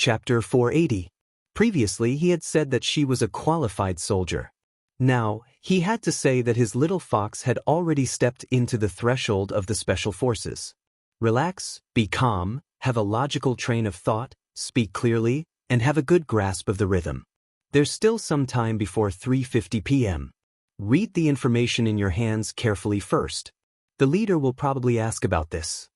Chapter 480. Previously he had said that she was a qualified soldier. Now, he had to say that his little fox had already stepped into the threshold of the special forces. Relax, be calm, have a logical train of thought, speak clearly, and have a good grasp of the rhythm. There's still some time before 3:50 p.m. Read the information in your hands carefully first. The leader will probably ask about this.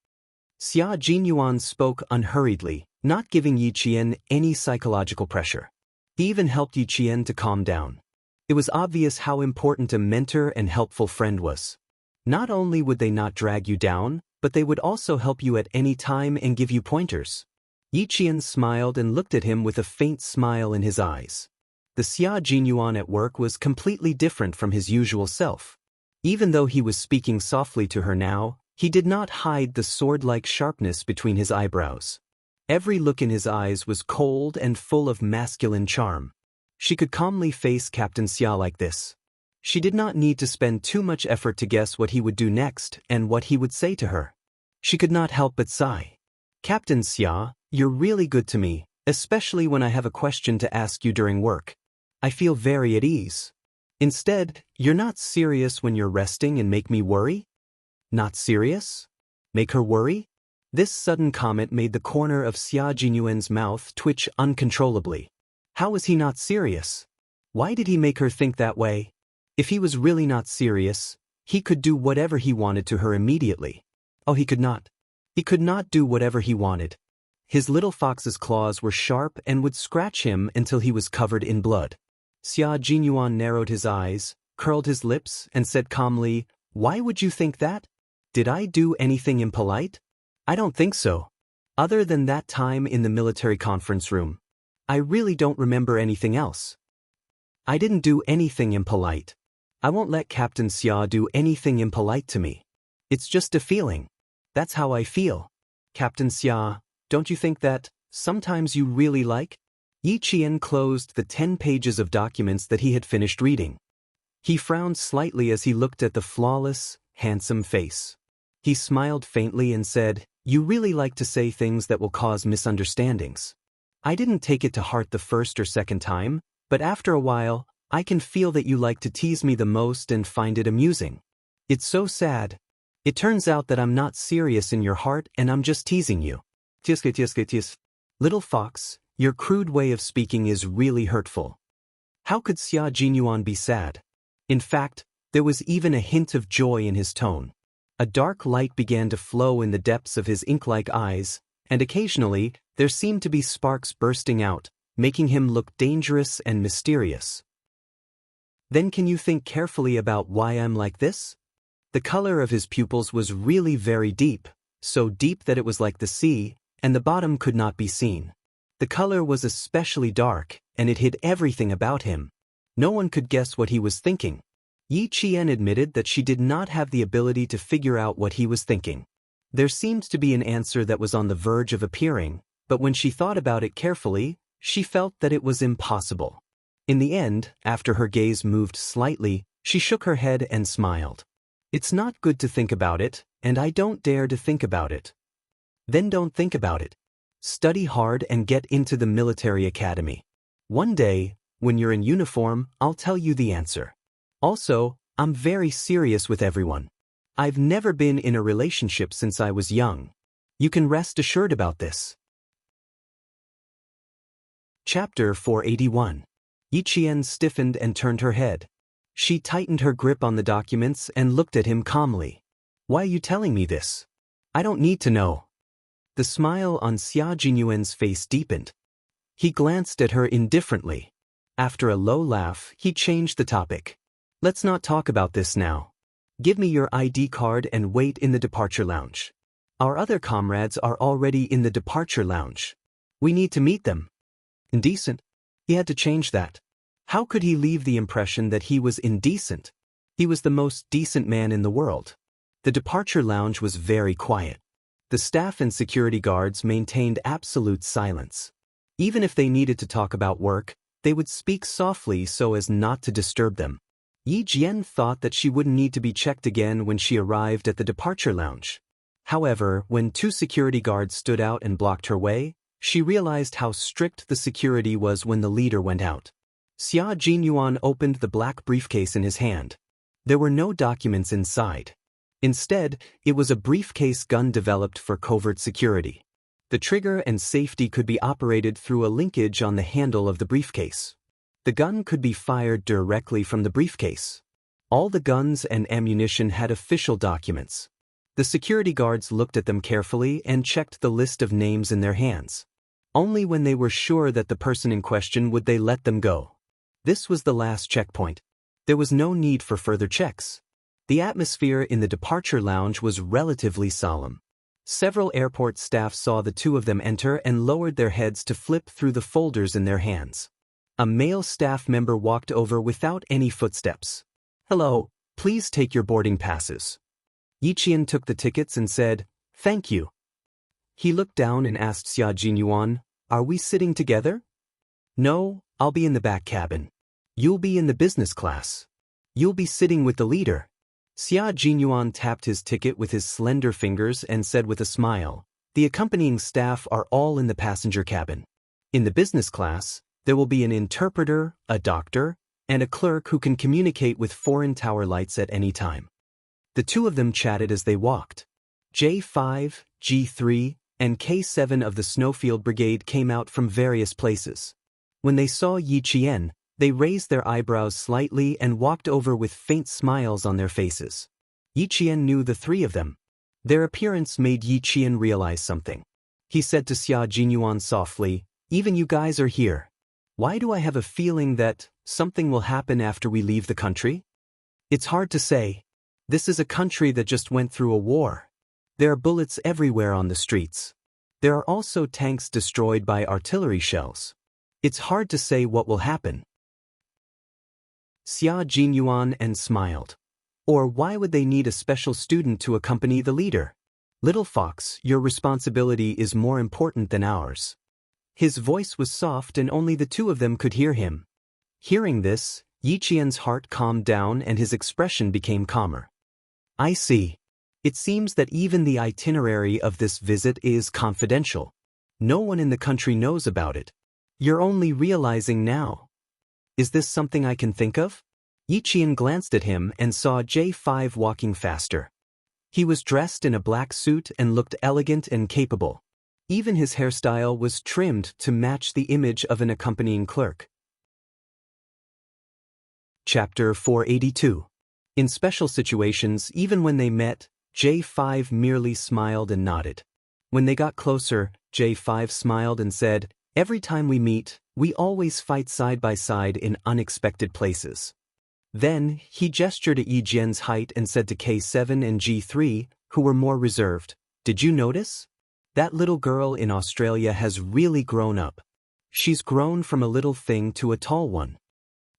Xia Jinyuan spoke unhurriedly, not giving Yi Qian any psychological pressure. He even helped Yi Qian to calm down. It was obvious how important a mentor and helpful friend was. Not only would they not drag you down, but they would also help you at any time and give you pointers. Yi Qian smiled and looked at him with a faint smile in his eyes. The Xia Jinyuan at work was completely different from his usual self. Even though he was speaking softly to her now, he did not hide the sword-like sharpness between his eyebrows. Every look in his eyes was cold and full of masculine charm. She could calmly face Captain Xia like this. She did not need to spend too much effort to guess what he would do next and what he would say to her. She could not help but sigh. Captain Xia, you're really good to me, especially when I have a question to ask you during work. I feel very at ease. Instead, you're not serious when you're resting and make me worry? Not serious? Make her worry? This sudden comment made the corner of Xia Jinyuan's mouth twitch uncontrollably. How was he not serious? Why did he make her think that way? If he was really not serious, he could do whatever he wanted to her immediately. Oh, he could not. He could not do whatever he wanted. His little fox's claws were sharp and would scratch him until he was covered in blood. Xia Jinyuan narrowed his eyes, curled his lips, and said calmly, "Why would you think that? Did I do anything impolite? I don't think so. Other than that time in the military conference room. I really don't remember anything else. I didn't do anything impolite. I won't let Captain Xia do anything impolite to me. It's just a feeling. That's how I feel. Captain Xia, don't you think that sometimes you really like?" Yi Qian closed the 10 pages of documents that he had finished reading. He frowned slightly as he looked at the flawless, handsome face. He smiled faintly and said, "You really like to say things that will cause misunderstandings. I didn't take it to heart the first or second time, but after a while, I can feel that you like to tease me the most and find it amusing. It's so sad. It turns out that I'm not serious in your heart and I'm just teasing you. Tis. Little fox, your crude way of speaking is really hurtful." How could Xia Jinyuan be sad? In fact, there was even a hint of joy in his tone. A dark light began to flow in the depths of his ink-like eyes, and occasionally, there seemed to be sparks bursting out, making him look dangerous and mysterious. Then can you think carefully about why I'm like this? The color of his pupils was really very deep, so deep that it was like the sea, and the bottom could not be seen. The color was especially dark, and it hid everything about him. No one could guess what he was thinking. Yi Qian admitted that she did not have the ability to figure out what he was thinking. There seemed to be an answer that was on the verge of appearing, but when she thought about it carefully, she felt that it was impossible. In the end, after her gaze moved slightly, she shook her head and smiled. "It's not good to think about it, and I don't dare to think about it." Then don't think about it. Study hard and get into the military academy. One day, when you're in uniform, I'll tell you the answer. Also, I'm very serious with everyone. I've never been in a relationship since I was young. You can rest assured about this. Chapter 481. Yi Qian stiffened and turned her head. She tightened her grip on the documents and looked at him calmly. "Why are you telling me this? I don't need to know." The smile on Xia Jinyuan's face deepened. He glanced at her indifferently. After a low laugh, he changed the topic. "Let's not talk about this now. Give me your ID card and wait in the departure lounge. Our other comrades are already in the departure lounge. We need to meet them." Indecent? He had to change that. How could he leave the impression that he was indecent? He was the most decent man in the world. The departure lounge was very quiet. The staff and security guards maintained absolute silence. Even if they needed to talk about work, they would speak softly so as not to disturb them. Yi Jian thought that she wouldn't need to be checked again when she arrived at the departure lounge. However, when 2 security guards stood out and blocked her way, She realized how strict the security was when the leader went out. Xia Jinyuan opened the black briefcase in his hand. There were no documents inside. Instead, it was a briefcase gun developed for covert security. The trigger and safety could be operated through a linkage on the handle of the briefcase. The gun could be fired directly from the briefcase. All the guns and ammunition had official documents. The security guards looked at them carefully and checked the list of names in their hands. Only when they were sure that the person in question would they let them go. This was the last checkpoint. There was no need for further checks. The atmosphere in the departure lounge was relatively solemn. Several airport staff saw the two of them enter and lowered their heads to flip through the folders in their hands. A male staff member walked over without any footsteps. "Hello, please take your boarding passes." Yiqian took the tickets and said, "Thank you." He looked down and asked Xia Jinyuan, "Are we sitting together?" "No, I'll be in the back cabin. You'll be in the business class. You'll be sitting with the leader." Xia Jinyuan tapped his ticket with his slender fingers and said with a smile, "The accompanying staff are all in the passenger cabin. In the business class, there will be an interpreter, a doctor, and a clerk who can communicate with foreign tower lights at any time." The two of them chatted as they walked. J5, G3, and K7 of the Snowfield Brigade came out from various places. When they saw Yi Qian, they raised their eyebrows slightly and walked over with faint smiles on their faces. Yi Qian knew the three of them. Their appearance made Yi Qian realize something. He said to Xia Jinyuan softly, "Even you guys are here. Why do I have a feeling that something will happen after we leave the country? It's hard to say. This is a country that just went through a war. There are bullets everywhere on the streets. There are also tanks destroyed by artillery shells. It's hard to say what will happen." Xia Jinyuan and smiled. Or why would they need a special student to accompany the leader? "Little fox, your responsibility is more important than ours." His voice was soft and only the two of them could hear him. Hearing this, Yi Qian's heart calmed down and his expression became calmer. "I see. It seems that even the itinerary of this visit is confidential. No one in the country knows about it. You're only realizing now. Is this something I can think of?" Yi Qian glanced at him and saw J5 walking faster. He was dressed in a black suit and looked elegant and capable. Even his hairstyle was trimmed to match the image of an accompanying clerk. Chapter 482. In special situations, even when they met, J5 merely smiled and nodded. When they got closer, J5 smiled and said, "Every time we meet, we always fight side by side in unexpected places." Then, he gestured at Yi Jian's height and said to K7 and G3, who were more reserved, "Did you notice? That little girl in Australia has really grown up. She's grown from a little thing to a tall one."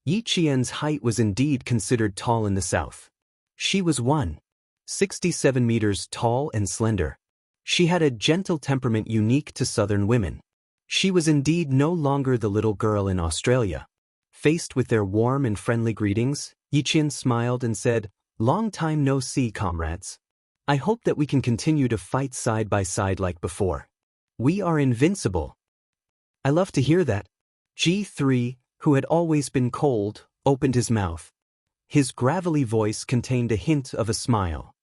Yi Qian's height was indeed considered tall in the south. She was 1.67 meters tall and slender. She had a gentle temperament unique to southern women. She was indeed no longer the little girl in Australia. Faced with their warm and friendly greetings, Yi Qian smiled and said, "Long time no see, comrades. I hope that we can continue to fight side by side like before. We are invincible." "I love to hear that." G3, who had always been cold, opened his mouth. His gravelly voice contained a hint of a smile.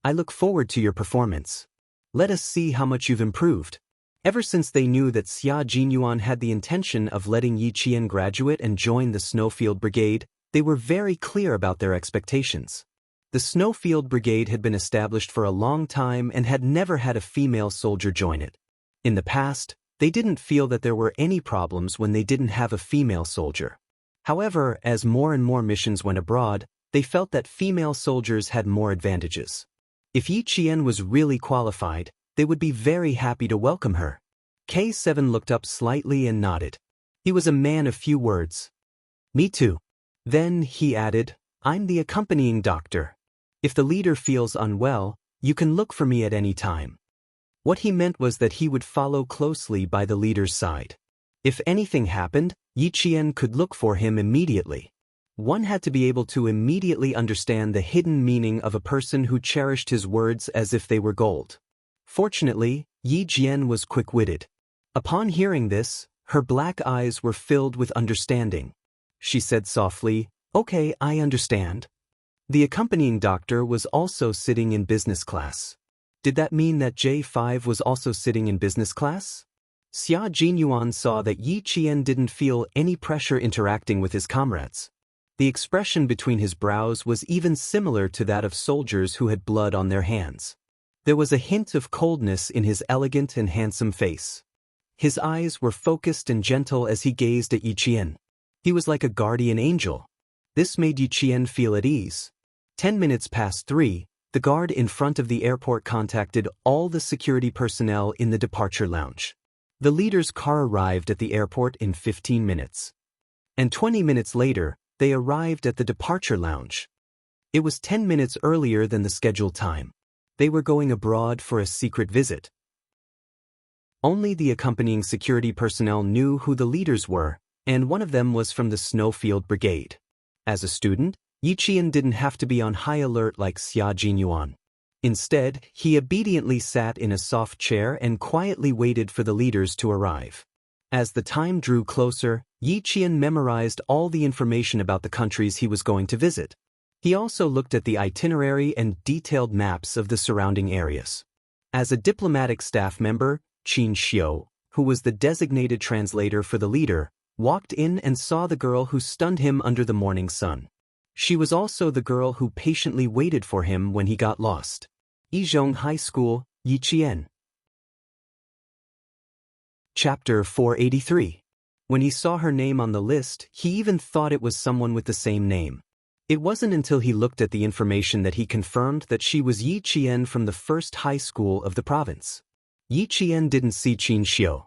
"I look forward to your performance. Let us see how much you've improved." Ever since they knew that Xia Jinyuan had the intention of letting Yi Qian graduate and join the Snowfield Brigade, they were very clear about their expectations. The Snowfield Brigade had been established for a long time and had never had a female soldier join it. In the past, they didn't feel that there were any problems when they didn't have a female soldier. However, as more and more missions went abroad, they felt that female soldiers had more advantages. If Yi Qian was really qualified, they would be very happy to welcome her. K7 looked up slightly and nodded. He was a man of few words. "Me too." Then, he added, "I'm the accompanying doctor. If the leader feels unwell, you can look for me at any time." What he meant was that he would follow closely by the leader's side. If anything happened, Yi Qian could look for him immediately. One had to be able to immediately understand the hidden meaning of a person who cherished his words as if they were gold. Fortunately, Yi Jian was quick-witted. Upon hearing this, her black eyes were filled with understanding. She said softly, "Okay, I understand." The accompanying doctor was also sitting in business class. Did that mean that J5 was also sitting in business class? Xia Jinyuan saw that Yi Qian didn't feel any pressure interacting with his comrades. The expression between his brows was even similar to that of soldiers who had blood on their hands. There was a hint of coldness in his elegant and handsome face. His eyes were focused and gentle as he gazed at Yi Qian. He was like a guardian angel. This made Yi Qian feel at ease. 10 minutes past 3, the guard in front of the airport contacted all the security personnel in the departure lounge. The leader's car arrived at the airport in 15 minutes. And 20 minutes later, they arrived at the departure lounge. It was 10 minutes earlier than the scheduled time. They were going abroad for a secret visit. Only the accompanying security personnel knew who the leaders were, and one of them was from the Snowfield Brigade. As a student, Yi Qian didn't have to be on high alert like Xia Jinyuan. Instead, he obediently sat in a soft chair and quietly waited for the leaders to arrive. As the time drew closer, Yi Qian memorized all the information about the countries he was going to visit. He also looked at the itinerary and detailed maps of the surrounding areas. As a diplomatic staff member, Qin Xiu, who was the designated translator for the leader, walked in and saw the girl who stunned him under the morning sun. She was also the girl who patiently waited for him when he got lost. Yizhong High School, Yi Qian. Chapter 483. When he saw her name on the list, he even thought it was someone with the same name. It wasn't until he looked at the information that he confirmed that she was Yi Qian from the first high school of the province. Yi Qian didn't see Qin Xiu.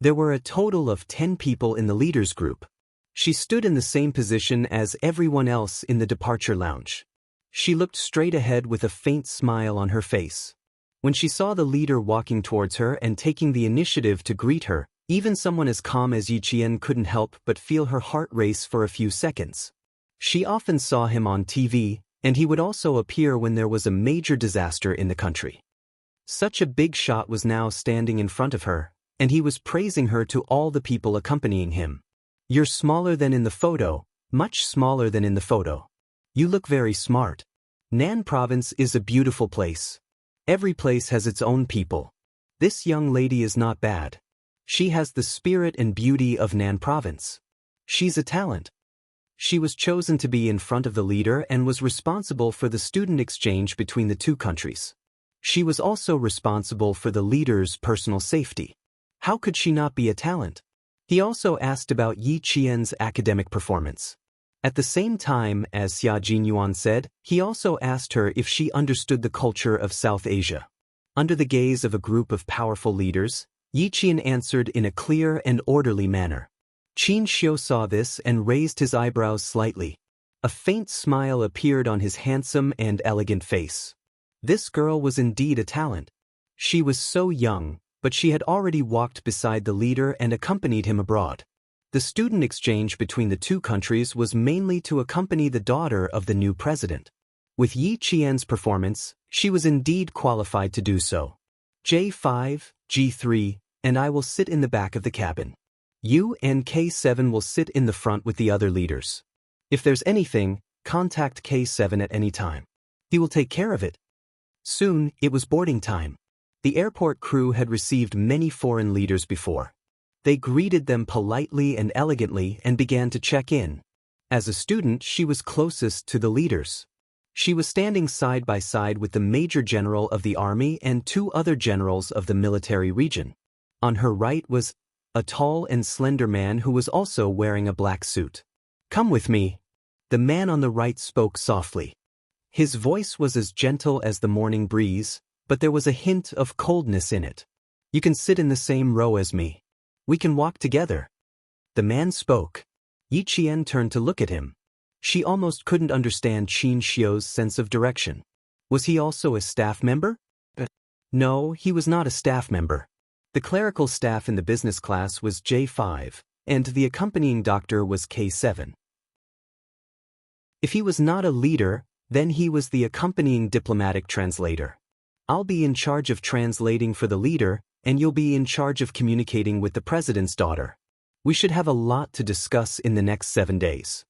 There were a total of 10 people in the leaders group. She stood in the same position as everyone else in the departure lounge. She looked straight ahead with a faint smile on her face. When she saw the leader walking towards her and taking the initiative to greet her, even someone as calm as Yi Qian couldn't help but feel her heart race for a few seconds. She often saw him on TV, and he would also appear when there was a major disaster in the country. Such a big shot was now standing in front of her, and he was praising her to all the people accompanying him. "You're smaller than in the photo, much smaller than in the photo. You look very smart. Nan Province is a beautiful place. Every place has its own people. This young lady is not bad. She has the spirit and beauty of Nan Province. She's a talent." She was chosen to be in front of the leader and was responsible for the student exchange between the two countries. She was also responsible for the leader's personal safety. How could she not be a talent? He also asked about Yi Qian's academic performance. At the same time, as Xia Jinyuan said, he also asked her if she understood the culture of South Asia. Under the gaze of a group of powerful leaders, Yi Qian answered in a clear and orderly manner. Qin Xiu saw this and raised his eyebrows slightly. A faint smile appeared on his handsome and elegant face. This girl was indeed a talent. She was so young, but she had already walked beside the leader and accompanied him abroad. The student exchange between the two countries was mainly to accompany the daughter of the new president. With Yi Qian's performance, she was indeed qualified to do so. J5, G3, and I will sit in the back of the cabin. You and K7 will sit in the front with the other leaders. If there's anything, contact K7 at any time. He will take care of it. Soon, it was boarding time. The airport crew had received many foreign leaders before. They greeted them politely and elegantly and began to check in. As a student, she was closest to the leaders. She was standing side by side with the Major General of the Army and 2 other generals of the military region. On her right was a tall and slender man who was also wearing a black suit. "Come with me." The man on the right spoke softly. His voice was as gentle as the morning breeze, but there was a hint of coldness in it. "You can sit in the same row as me. We can walk together." The man spoke. Yi Qian turned to look at him. She almost couldn't understand Qin Xiu's sense of direction. Was he also a staff member? No, he was not a staff member. The clerical staff in the business class was J5, and the accompanying doctor was K7. If he was not a leader, then he was the accompanying diplomatic translator. "I'll be in charge of translating for the leader, and you'll be in charge of communicating with the president's daughter. We should have a lot to discuss in the next 7 days.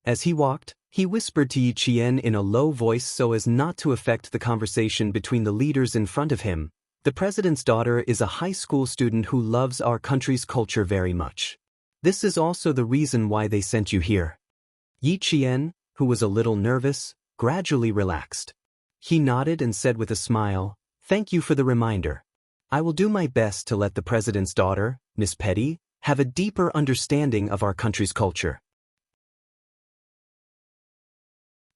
As he walked, he whispered to Yi Qian in a low voice so as not to affect the conversation between the leaders in front of him. The president's daughter is a high school student who loves our country's culture very much. This is also the reason why they sent you here. Yi Qian, who was a little nervous, gradually relaxed. He nodded and said with a smile, "Thank you for the reminder. I will do my best to let the president's daughter, Miss Petty, have a deeper understanding of our country's culture."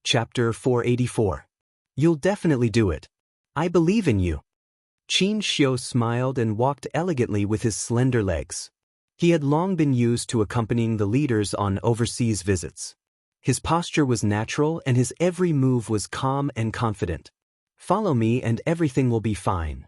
Chapter 484. You'll definitely do it. I believe in you. Qin Xiu smiled and walked elegantly with his slender legs. He had long been used to accompanying the leaders on overseas visits. His posture was natural and his every move was calm and confident. "Follow me and everything will be fine."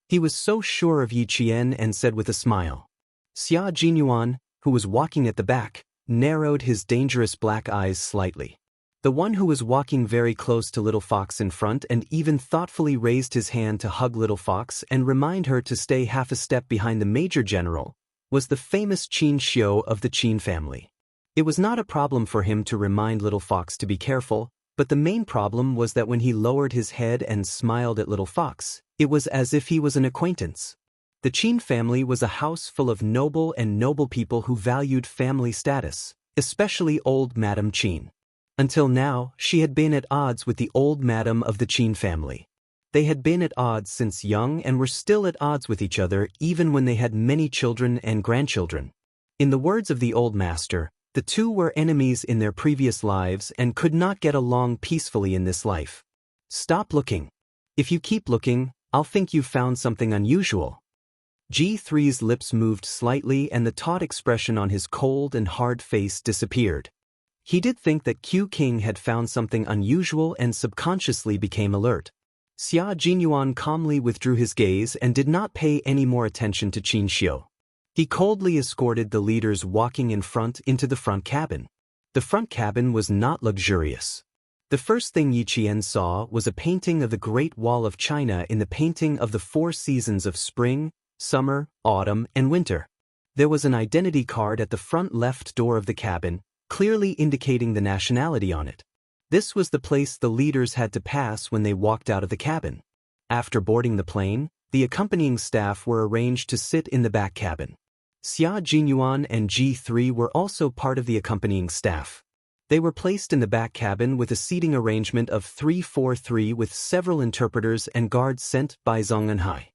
He was so sure of Yi Qian and said with a smile. Xia Jinyuan, who was walking at the back, narrowed his dangerous black eyes slightly. The one who was walking very close to Little Fox in front and even thoughtfully raised his hand to hug Little Fox and remind her to stay half a step behind the Major General, was the famous Qin Xiu of the Qin family. It was not a problem for him to remind Little Fox to be careful, but the main problem was that when he lowered his head and smiled at Little Fox, it was as if he was an acquaintance. The Qin family was a house full of noble people who valued family status, especially old Madame Qin. Until now, she had been at odds with the old madam of the Qin family. They had been at odds since young and were still at odds with each other even when they had many children and grandchildren. In the words of the old master, the two were enemies in their previous lives and could not get along peacefully in this life. Stop looking. If you keep looking, I'll think you've found something unusual. G3's lips moved slightly and the taut expression on his cold and hard face disappeared. He did think that Q King had found something unusual and subconsciously became alert. Xia Jinyuan calmly withdrew his gaze and did not pay any more attention to Qin Xiu. He coldly escorted the leaders walking in front into the front cabin. The front cabin was not luxurious. The first thing Yi Qian saw was a painting of the Great Wall of China in the painting of the 4 seasons of spring, summer, autumn, and winter. There was an identity card at the front left door of the cabin, clearly indicating the nationality on it. This was the place the leaders had to pass when they walked out of the cabin. After boarding the plane, the accompanying staff were arranged to sit in the back cabin. Xia Jinyuan and G3 were also part of the accompanying staff. They were placed in the back cabin with a seating arrangement of 3-4-3 with several interpreters and guards sent by Zhongenhai.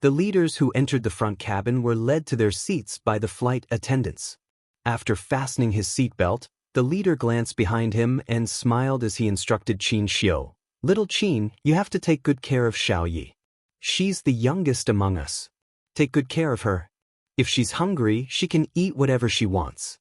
The leaders who entered the front cabin were led to their seats by the flight attendants. After fastening his seatbelt, the leader glanced behind him and smiled as he instructed Qin Xiu. "Little Qin, you have to take good care of Xiaoyi. She's the youngest among us. Take good care of her. If she's hungry, she can eat whatever she wants."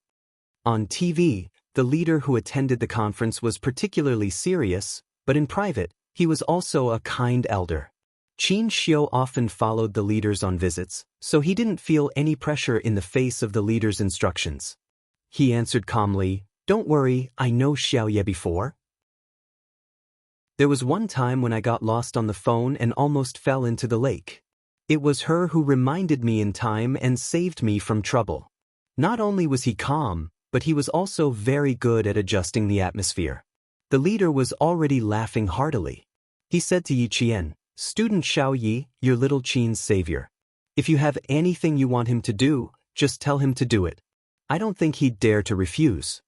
On TV, the leader who attended the conference was particularly serious, but in private, he was also a kind elder. Qin Xiu often followed the leaders on visits, so he didn't feel any pressure in the face of the leader's instructions. He answered calmly, "Don't worry, I know Xiaoye before. There was one time when I got lost on the phone and almost fell into the lake. It was her who reminded me in time and saved me from trouble." Not only was he calm, but he was also very good at adjusting the atmosphere. The leader was already laughing heartily. He said to Yi Qian, "Student Xiaoyi, your little Qin's savior. If you have anything you want him to do, just tell him to do it. I don't think he'd dare to refuse."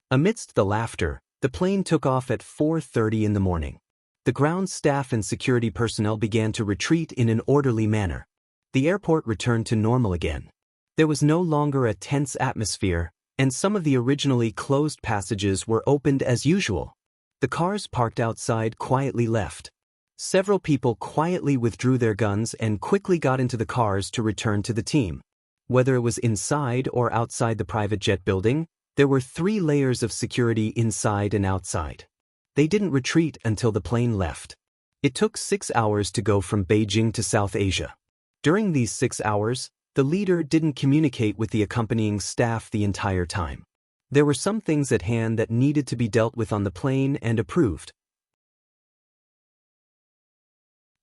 Amidst the laughter, the plane took off at 4:30 in the morning. The ground staff and security personnel began to retreat in an orderly manner. The airport returned to normal again. There was no longer a tense atmosphere, and some of the originally closed passages were opened as usual. The cars parked outside quietly left. Several people quietly withdrew their guns and quickly got into the cars to return to the team. Whether it was inside or outside the private jet building, there were 3 layers of security inside and outside. They didn't retreat until the plane left. It took 6 hours to go from Beijing to South Asia. During these 6 hours, the leader didn't communicate with the accompanying staff the entire time. There were some things at hand that needed to be dealt with on the plane and approved.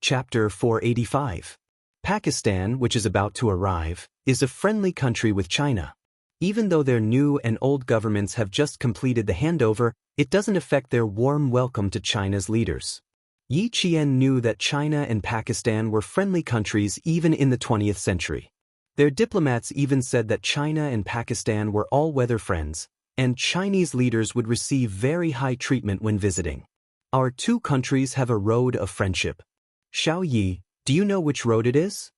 Chapter 485. Pakistan, which is about to arrive, is a friendly country with China. Even though their new and old governments have just completed the handover, it doesn't affect their warm welcome to China's leaders. Yi Qian knew that China and Pakistan were friendly countries even in the 20th century. Their diplomats even said that China and Pakistan were all-weather friends, and Chinese leaders would receive very high treatment when visiting. Our two countries have a road of friendship. Xiao Yi, do you know which road it is?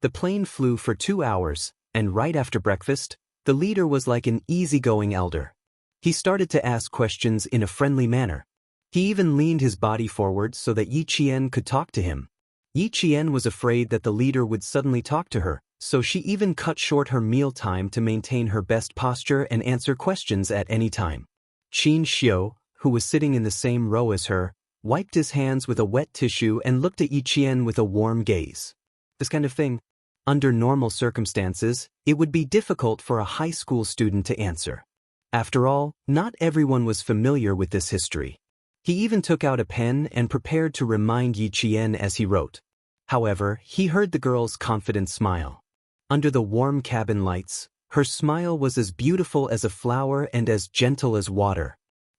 The plane flew for 2 hours, and right after breakfast, the leader was like an easygoing elder. He started to ask questions in a friendly manner. He even leaned his body forward so that Yi Qian could talk to him. Yi Qian was afraid that the leader would suddenly talk to her, so she even cut short her meal time to maintain her best posture and answer questions at any time. Qin Xiu, who was sitting in the same row as her, wiped his hands with a wet tissue and looked at Yi Qian with a warm gaze. This kind of thing, under normal circumstances, it would be difficult for a high school student to answer. After all, not everyone was familiar with this history. He even took out a pen and prepared to remind Yi Qian as he wrote. However, he heard the girl's confident smile. Under the warm cabin lights, her smile was as beautiful as a flower and as gentle as water.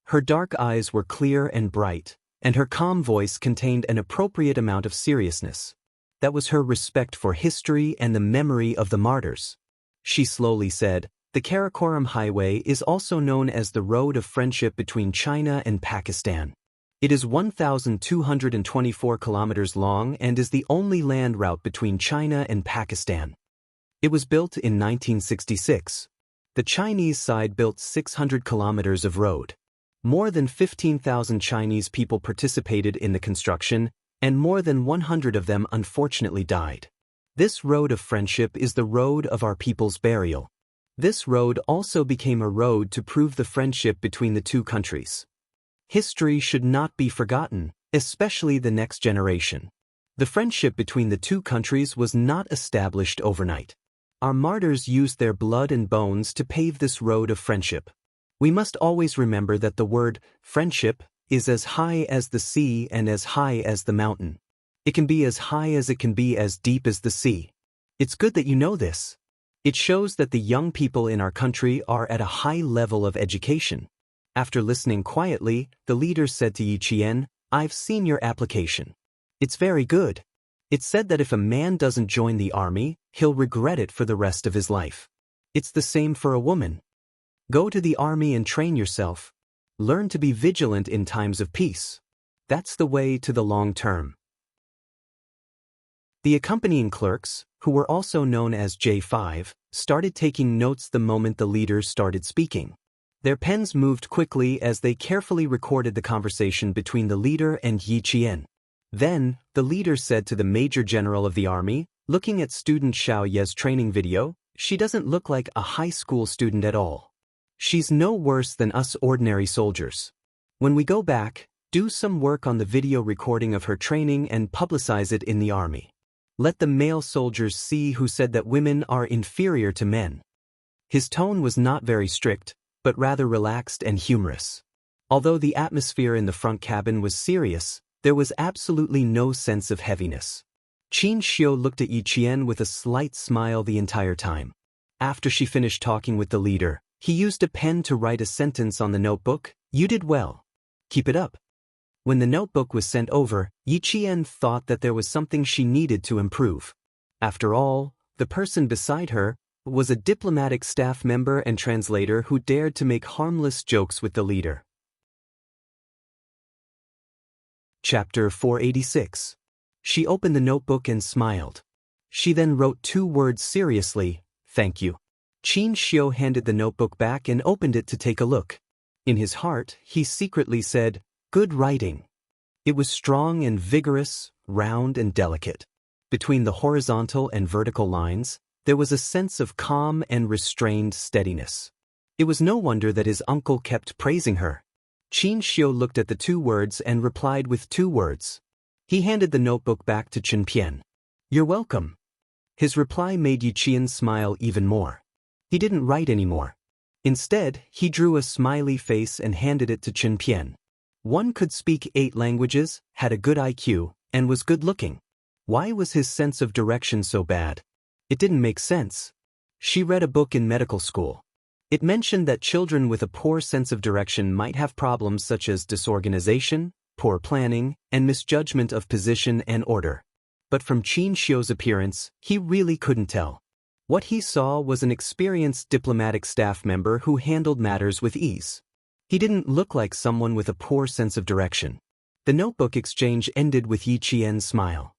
Her dark eyes were clear and bright, and her calm voice contained an appropriate amount of seriousness. That was her respect for history and the memory of the martyrs. She slowly said, "The Karakoram Highway is also known as the Road of Friendship between China and Pakistan. It is 1,224 kilometers long and is the only land route between China and Pakistan. It was built in 1966. The Chinese side built 600 kilometers of road. More than 15,000 Chinese people participated in the construction, and more than 100 of them unfortunately died. This road of friendship is the road of our people's burial. This road also became a road to prove the friendship between the two countries. History should not be forgotten, especially the next generation. The friendship between the two countries was not established overnight. Our martyrs used their blood and bones to pave this road of friendship. We must always remember that the word friendship is as high as the sea and as high as the mountain. It can be as high as it can be as deep as the sea. It's good that you know this. It shows that the young people in our country are at a high level of education. After listening quietly, the leader said to Yi Qian, "I've seen your application. It's very good. It said that if a man doesn't join the army, he'll regret it for the rest of his life. It's the same for a woman. Go to the army and train yourself. Learn to be vigilant in times of peace. That's the way to the long term." The accompanying clerks, who were also known as J5, started taking notes the moment the leader started speaking. Their pens moved quickly as they carefully recorded the conversation between the leader and Yi Qian. Then, the leader said to the Major General of the Army, looking at student Xiao Ye's training video, "She doesn't look like a high school student at all. She's no worse than us ordinary soldiers. When we go back, do some work on the video recording of her training and publicize it in the army. Let the male soldiers see who said that women are inferior to men." His tone was not very strict, but rather relaxed and humorous. Although the atmosphere in the front cabin was serious, there was absolutely no sense of heaviness. Qin Xiu looked at Yi Qian with a slight smile the entire time. After she finished talking with the leader, he used a pen to write a sentence on the notebook. "You did well. Keep it up." When the notebook was sent over, Yi Qian thought that there was something she needed to improve. After all, the person beside her was a diplomatic staff member and translator who dared to make harmless jokes with the leader. Chapter 486. She opened the notebook and smiled. She then wrote 2 words seriously, "Thank you." Qin Xiu handed the notebook back and opened it to take a look. In his heart, he secretly said, "Good writing." It was strong and vigorous, round and delicate. Between the horizontal and vertical lines, there was a sense of calm and restrained steadiness. It was no wonder that his uncle kept praising her. Qin Xiu looked at the 2 words and replied with 2 words. He handed the notebook back to Chen Pian. "You're welcome." His reply made Yi Qian smile even more. He didn't write anymore. Instead, he drew a smiley face and handed it to Chen Pian. One could speak 8 languages, had a good IQ, and was good-looking. Why was his sense of direction so bad? It didn't make sense. She read a book in medical school. It mentioned that children with a poor sense of direction might have problems such as disorganization, poor planning, and misjudgment of position and order. But from Xianxia's appearance, he really couldn't tell. What he saw was an experienced diplomatic staff member who handled matters with ease. He didn't look like someone with a poor sense of direction. The notebook exchange ended with Yi Qian's smile.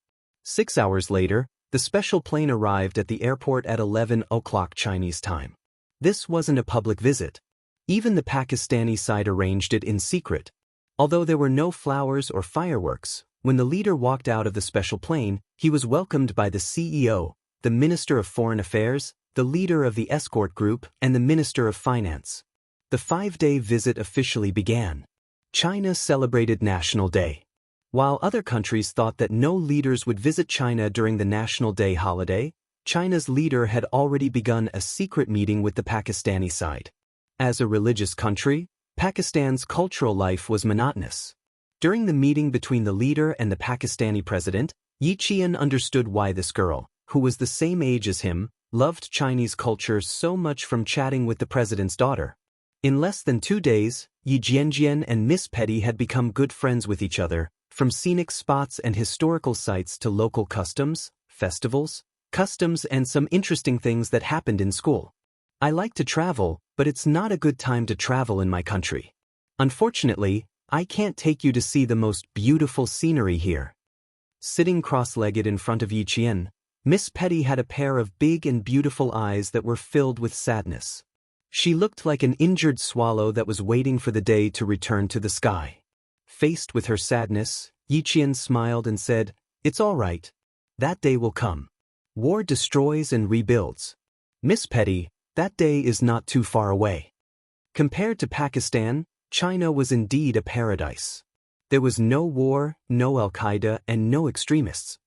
6 hours later, the special plane arrived at the airport at 11 o'clock Chinese time. This wasn't a public visit. Even the Pakistani side arranged it in secret. Although there were no flowers or fireworks, when the leader walked out of the special plane, he was welcomed by the CEO, the Minister of Foreign Affairs, the leader of the escort group, and the Minister of Finance. The 5-day visit officially began. China celebrated National Day. While other countries thought that no leaders would visit China during the National Day holiday, China's leader had already begun a secret meeting with the Pakistani side. As a religious country, Pakistan's cultural life was monotonous. During the meeting between the leader and the Pakistani president, Yi Qian understood why this girl, who was the same age as him, loved Chinese culture so much from chatting with the president's daughter. In less than 2 days, Yi Jianjian and Miss Petty had become good friends with each other, from scenic spots and historical sites to local customs, festivals, customs, and some interesting things that happened in school. I like to travel, but it's not a good time to travel in my country. Unfortunately, I can't take you to see the most beautiful scenery here. Sitting cross-legged in front of Yi Qian, Miss Petty had a pair of big and beautiful eyes that were filled with sadness. She looked like an injured swallow that was waiting for the day to return to the sky. Faced with her sadness, Yi Qian smiled and said, "It's all right. That day will come. War destroys and rebuilds. Miss Petty, that day is not too far away." Compared to Pakistan, China was indeed a paradise. There was no war, no Al-Qaeda, and no extremists.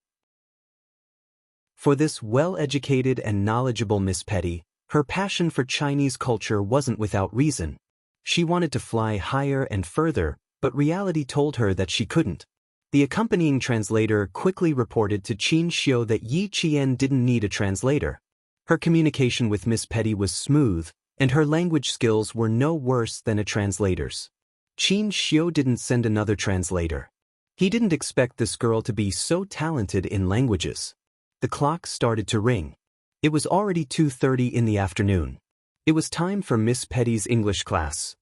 For this well-educated and knowledgeable Miss Petty, her passion for Chinese culture wasn't without reason. She wanted to fly higher and further, but reality told her that she couldn't. The accompanying translator quickly reported to Xianxia that Yi Qian didn't need a translator. Her communication with Miss Petty was smooth, and her language skills were no worse than a translator's. Xianxia didn't send another translator. He didn't expect this girl to be so talented in languages. The clock started to ring. It was already 2:30 in the afternoon. It was time for Miss Petty's English class.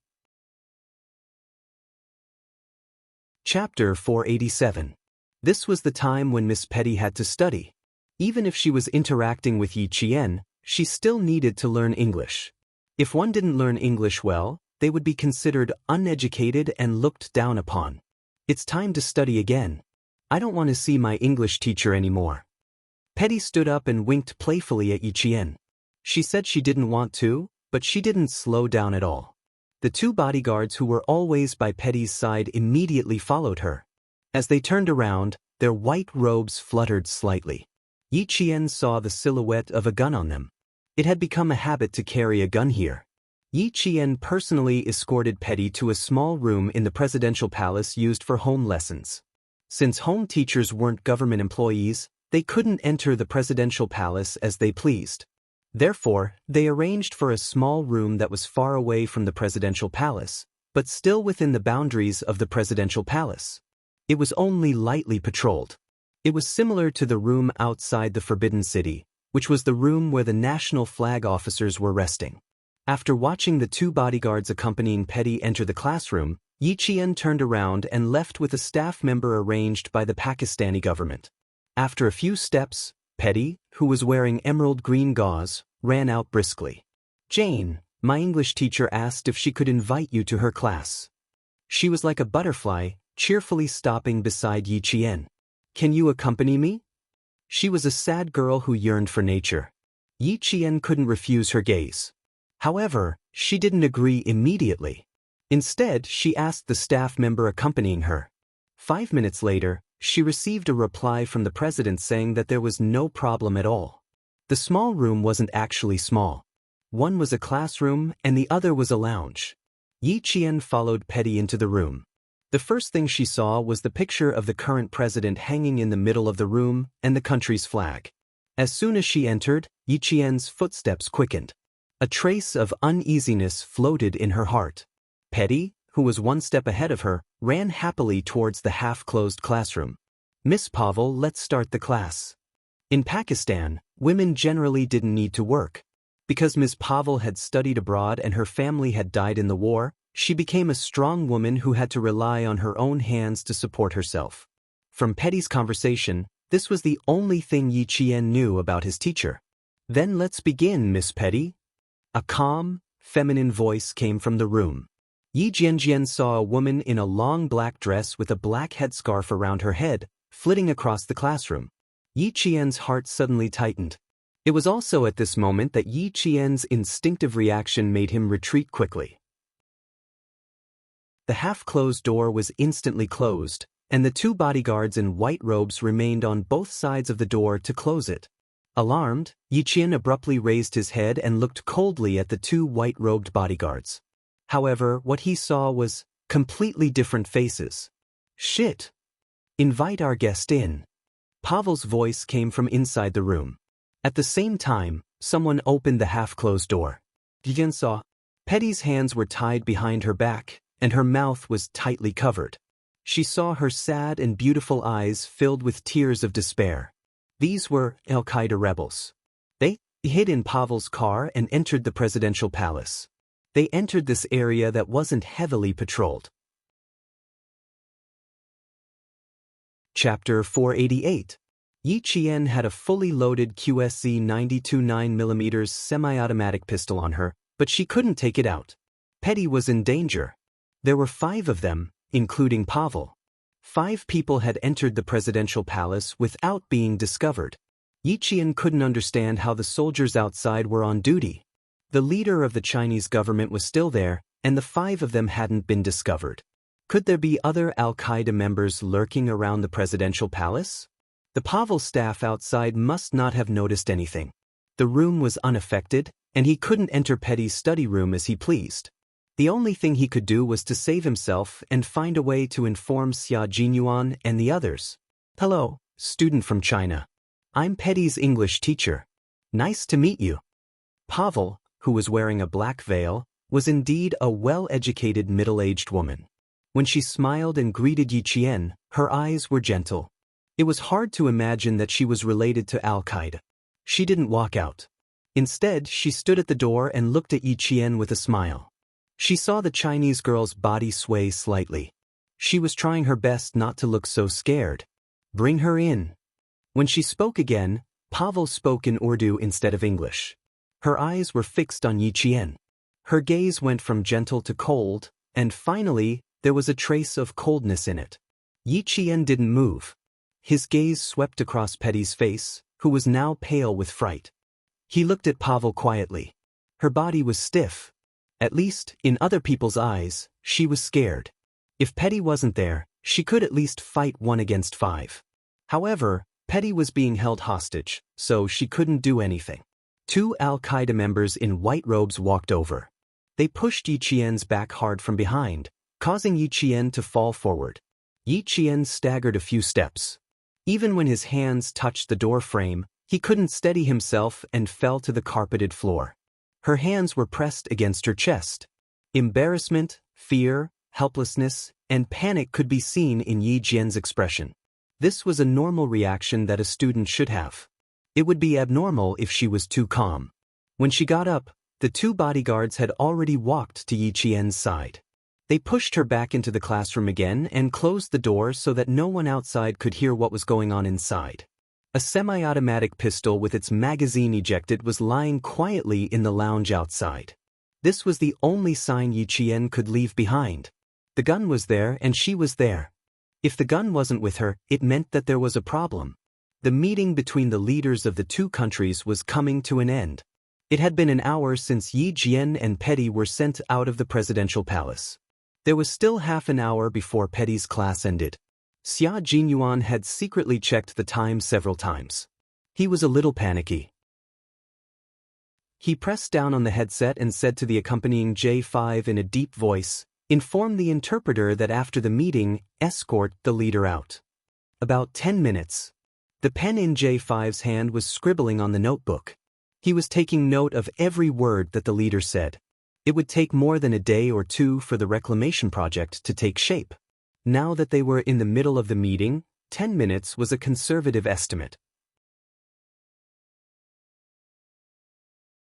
Chapter 487. This was the time when Miss Petty had to study. Even if she was interacting with Yi Qian, she still needed to learn English. If one didn't learn English well, they would be considered uneducated and looked down upon. It's time to study again. I don't want to see my English teacher anymore. Petty stood up and winked playfully at Yi Qian. She said she didn't want to, but she didn't slow down at all. The 2 bodyguards who were always by Petty's side immediately followed her. As they turned around, their white robes fluttered slightly. Yi Qian saw the silhouette of a gun on them. It had become a habit to carry a gun here. Yi Qian personally escorted Petty to a small room in the presidential palace used for home lessons. Since home teachers weren't government employees, they couldn't enter the presidential palace as they pleased. Therefore, they arranged for a small room that was far away from the presidential palace, but still within the boundaries of the presidential palace. It was only lightly patrolled. It was similar to the room outside the Forbidden City, which was the room where the national flag officers were resting. After watching the 2 bodyguards accompanying Petty enter the classroom, Yi Qian turned around and left with a staff member arranged by the Pakistani government. After a few steps, Petty, who was wearing emerald green gauze, ran out briskly. "Jane, my English teacher asked if she could invite you to her class." She was like a butterfly, cheerfully stopping beside Yi Qian. "Can you accompany me?" She was a sad girl who yearned for nature. Yi Qian couldn't refuse her gaze. However, she didn't agree immediately. Instead, she asked the staff member accompanying her. 5 minutes later, she received a reply from the president saying that there was no problem at all. The small room wasn't actually small. One was a classroom and the other was a lounge. Yi Qian followed Petty into the room. The first thing she saw was the picture of the current president hanging in the middle of the room and the country's flag. As soon as she entered, Yi Qian's footsteps quickened. A trace of uneasiness floated in her heart. Petty, who was one step ahead of her, ran happily towards the half-closed classroom. "Miss Pavel, let's start the class." In Pakistan, women generally didn't need to work. Because Ms. Pavel had studied abroad and her family had died in the war, she became a strong woman who had to rely on her own hands to support herself. From Petty's conversation, this was the only thing Yi Qian knew about his teacher. "Then let's begin, Miss Petty." A calm, feminine voice came from the room. Yi Jianjian saw a woman in a long black dress with a black headscarf around her head, flitting across the classroom. Yi Qian's heart suddenly tightened. It was also at this moment that Yi Qian's instinctive reaction made him retreat quickly. The half-closed door was instantly closed, and the two bodyguards in white robes remained on both sides of the door to close it. Alarmed, Yi Qian abruptly raised his head and looked coldly at the two white-robed bodyguards. However, what he saw was completely different faces. "Shit! Invite our guest in." Pavel's voice came from inside the room. At the same time, someone opened the half-closed door. Yi Qian saw. Petty's hands were tied behind her back, and her mouth was tightly covered. She saw her sad and beautiful eyes filled with tears of despair. These were Al-Qaeda rebels. They hid in Pavel's car and entered the presidential palace. They entered this area that wasn't heavily patrolled. Chapter 488. Yi Qian had a fully loaded QSC 92 9mm semi-automatic pistol on her, but she couldn't take it out. Petty was in danger. There were 5 of them, including Pavel. 5 people had entered the presidential palace without being discovered. Yi Qian couldn't understand how the soldiers outside were on duty. The leader of the Chinese government was still there, and the 5 of them hadn't been discovered. Could there be other Al-Qaeda members lurking around the presidential palace? The Pavel staff outside must not have noticed anything. The room was unaffected, and he couldn't enter Petty's study room as he pleased. The only thing he could do was to save himself and find a way to inform Xia Jinyuan and the others. "Hello, student from China. I'm Petty's English teacher. Nice to meet you." Pavel, who was wearing a black veil, was indeed a well-educated middle-aged woman. When she smiled and greeted Yi Qian, her eyes were gentle. It was hard to imagine that she was related to Al-Qaeda. She didn't walk out. Instead, she stood at the door and looked at Yi Qian with a smile. She saw the Chinese girl's body sway slightly. She was trying her best not to look so scared. "Bring her in." When she spoke again, Pavel spoke in Urdu instead of English. Her eyes were fixed on Yi Qian. Her gaze went from gentle to cold, and finally, there was a trace of coldness in it. Yi Qian didn't move. His gaze swept across Petty's face, who was now pale with fright. He looked at Pavel quietly. Her body was stiff. At least, in other people's eyes, she was scared. If Petty wasn't there, she could at least fight 1 against 5. However, Petty was being held hostage, so she couldn't do anything. 2 Al-Qaeda members in white robes walked over. They pushed Yi Qian's back hard from behind, causing Yi Qian to fall forward. Yi Qian staggered a few steps. Even when his hands touched the door frame, he couldn't steady himself and fell to the carpeted floor. Her hands were pressed against her chest. Embarrassment, fear, helplessness, and panic could be seen in Yi Qian's expression. This was a normal reaction that a student should have. It would be abnormal if she was too calm. When she got up, the 2 bodyguards had already walked to Yi Qian's side. They pushed her back into the classroom again and closed the door so that no one outside could hear what was going on inside. A semi-automatic pistol with its magazine ejected was lying quietly in the lounge outside. This was the only sign Yi Qian could leave behind. The gun was there and she was there. If the gun wasn't with her, it meant that there was a problem. The meeting between the leaders of the 2 countries was coming to an end. It had been an hour since Yi Qian and Petty were sent out of the presidential palace. There was still half an hour before Petty's class ended. Xia Jinyuan had secretly checked the time several times. He was a little panicky. He pressed down on the headset and said to the accompanying J5 in a deep voice, Inform the interpreter that after the meeting, escort the leader out. About 10 minutes. The pen in J5's hand was scribbling on the notebook. He was taking note of every word that the leader said. It would take more than a day or two for the reclamation project to take shape. Now that they were in the middle of the meeting, 10 minutes was a conservative estimate.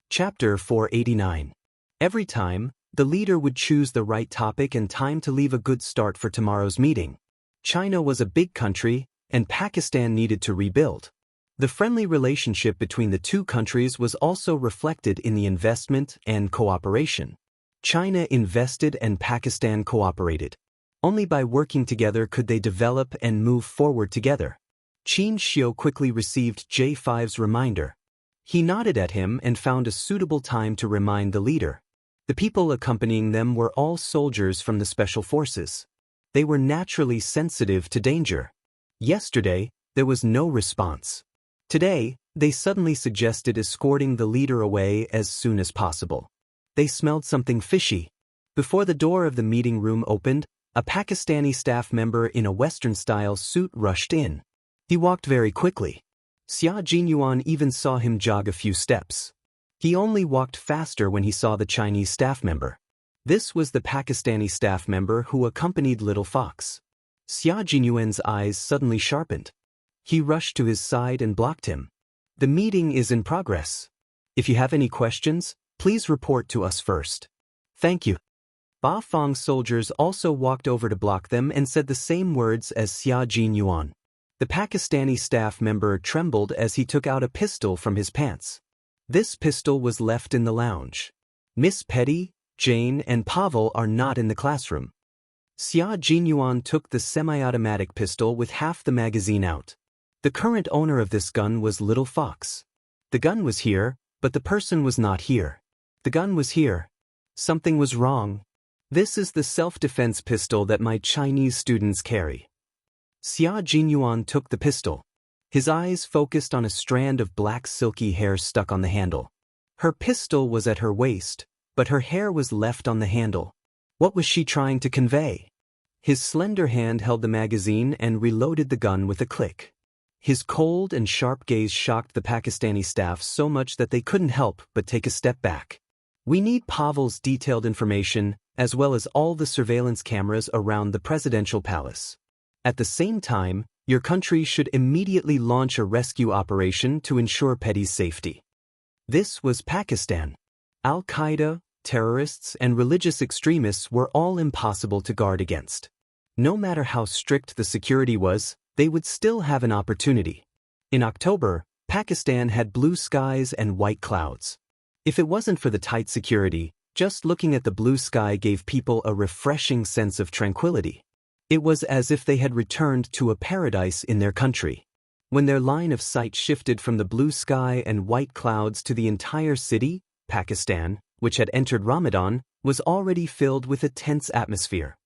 Chapter 489. Every time, the leader would choose the right topic and time to leave a good start for tomorrow's meeting. China was a big country, and Pakistan needed to rebuild. The friendly relationship between the two countries was also reflected in the investment and cooperation. China invested and Pakistan cooperated. Only by working together could they develop and move forward together. Qin Xiu quickly received J5's reminder. He nodded at him and found a suitable time to remind the leader. The people accompanying them were all soldiers from the special forces. They were naturally sensitive to danger. Yesterday, there was no response. Today, they suddenly suggested escorting the leader away as soon as possible. They smelled something fishy. Before the door of the meeting room opened, a Pakistani staff member in a Western-style suit rushed in. He walked very quickly. Xia Jinyuan even saw him jog a few steps. He only walked faster when he saw the Chinese staff member. This was the Pakistani staff member who accompanied Little Fox. Xia Jinyuan's eyes suddenly sharpened. He rushed to his side and blocked him. The meeting is in progress. If you have any questions, please report to us first. Thank you. Ba Feng's soldiers also walked over to block them and said the same words as Xia Jinyuan. The Pakistani staff member trembled as he took out a pistol from his pants. This pistol was left in the lounge. Miss Petty, Jane, and Pavel are not in the classroom. Xia Jinyuan took the semi-automatic pistol with half the magazine out. The current owner of this gun was Little Fox. The gun was here, but the person was not here. The gun was here. Something was wrong. This is the self-defense pistol that my Chinese students carry. Xia Jinyuan took the pistol. His eyes focused on a strand of black silky hair stuck on the handle. Her pistol was at her waist, but her hair was left on the handle. What was she trying to convey? His slender hand held the magazine and reloaded the gun with a click. His cold and sharp gaze shocked the Pakistani staff so much that they couldn't help but take a step back. We need Pavel's detailed information, as well as all the surveillance cameras around the presidential palace. At the same time, your country should immediately launch a rescue operation to ensure Petty's safety. This was Pakistan. Al-Qaeda, terrorists, and religious extremists were all impossible to guard against. No matter how strict the security was, they would still have an opportunity. In October, Pakistan had blue skies and white clouds. If it wasn't for the tight security, just looking at the blue sky gave people a refreshing sense of tranquility. It was as if they had returned to a paradise in their country. When their line of sight shifted from the blue sky and white clouds to the entire city, Pakistan, which had entered Ramadan, was already filled with a tense atmosphere.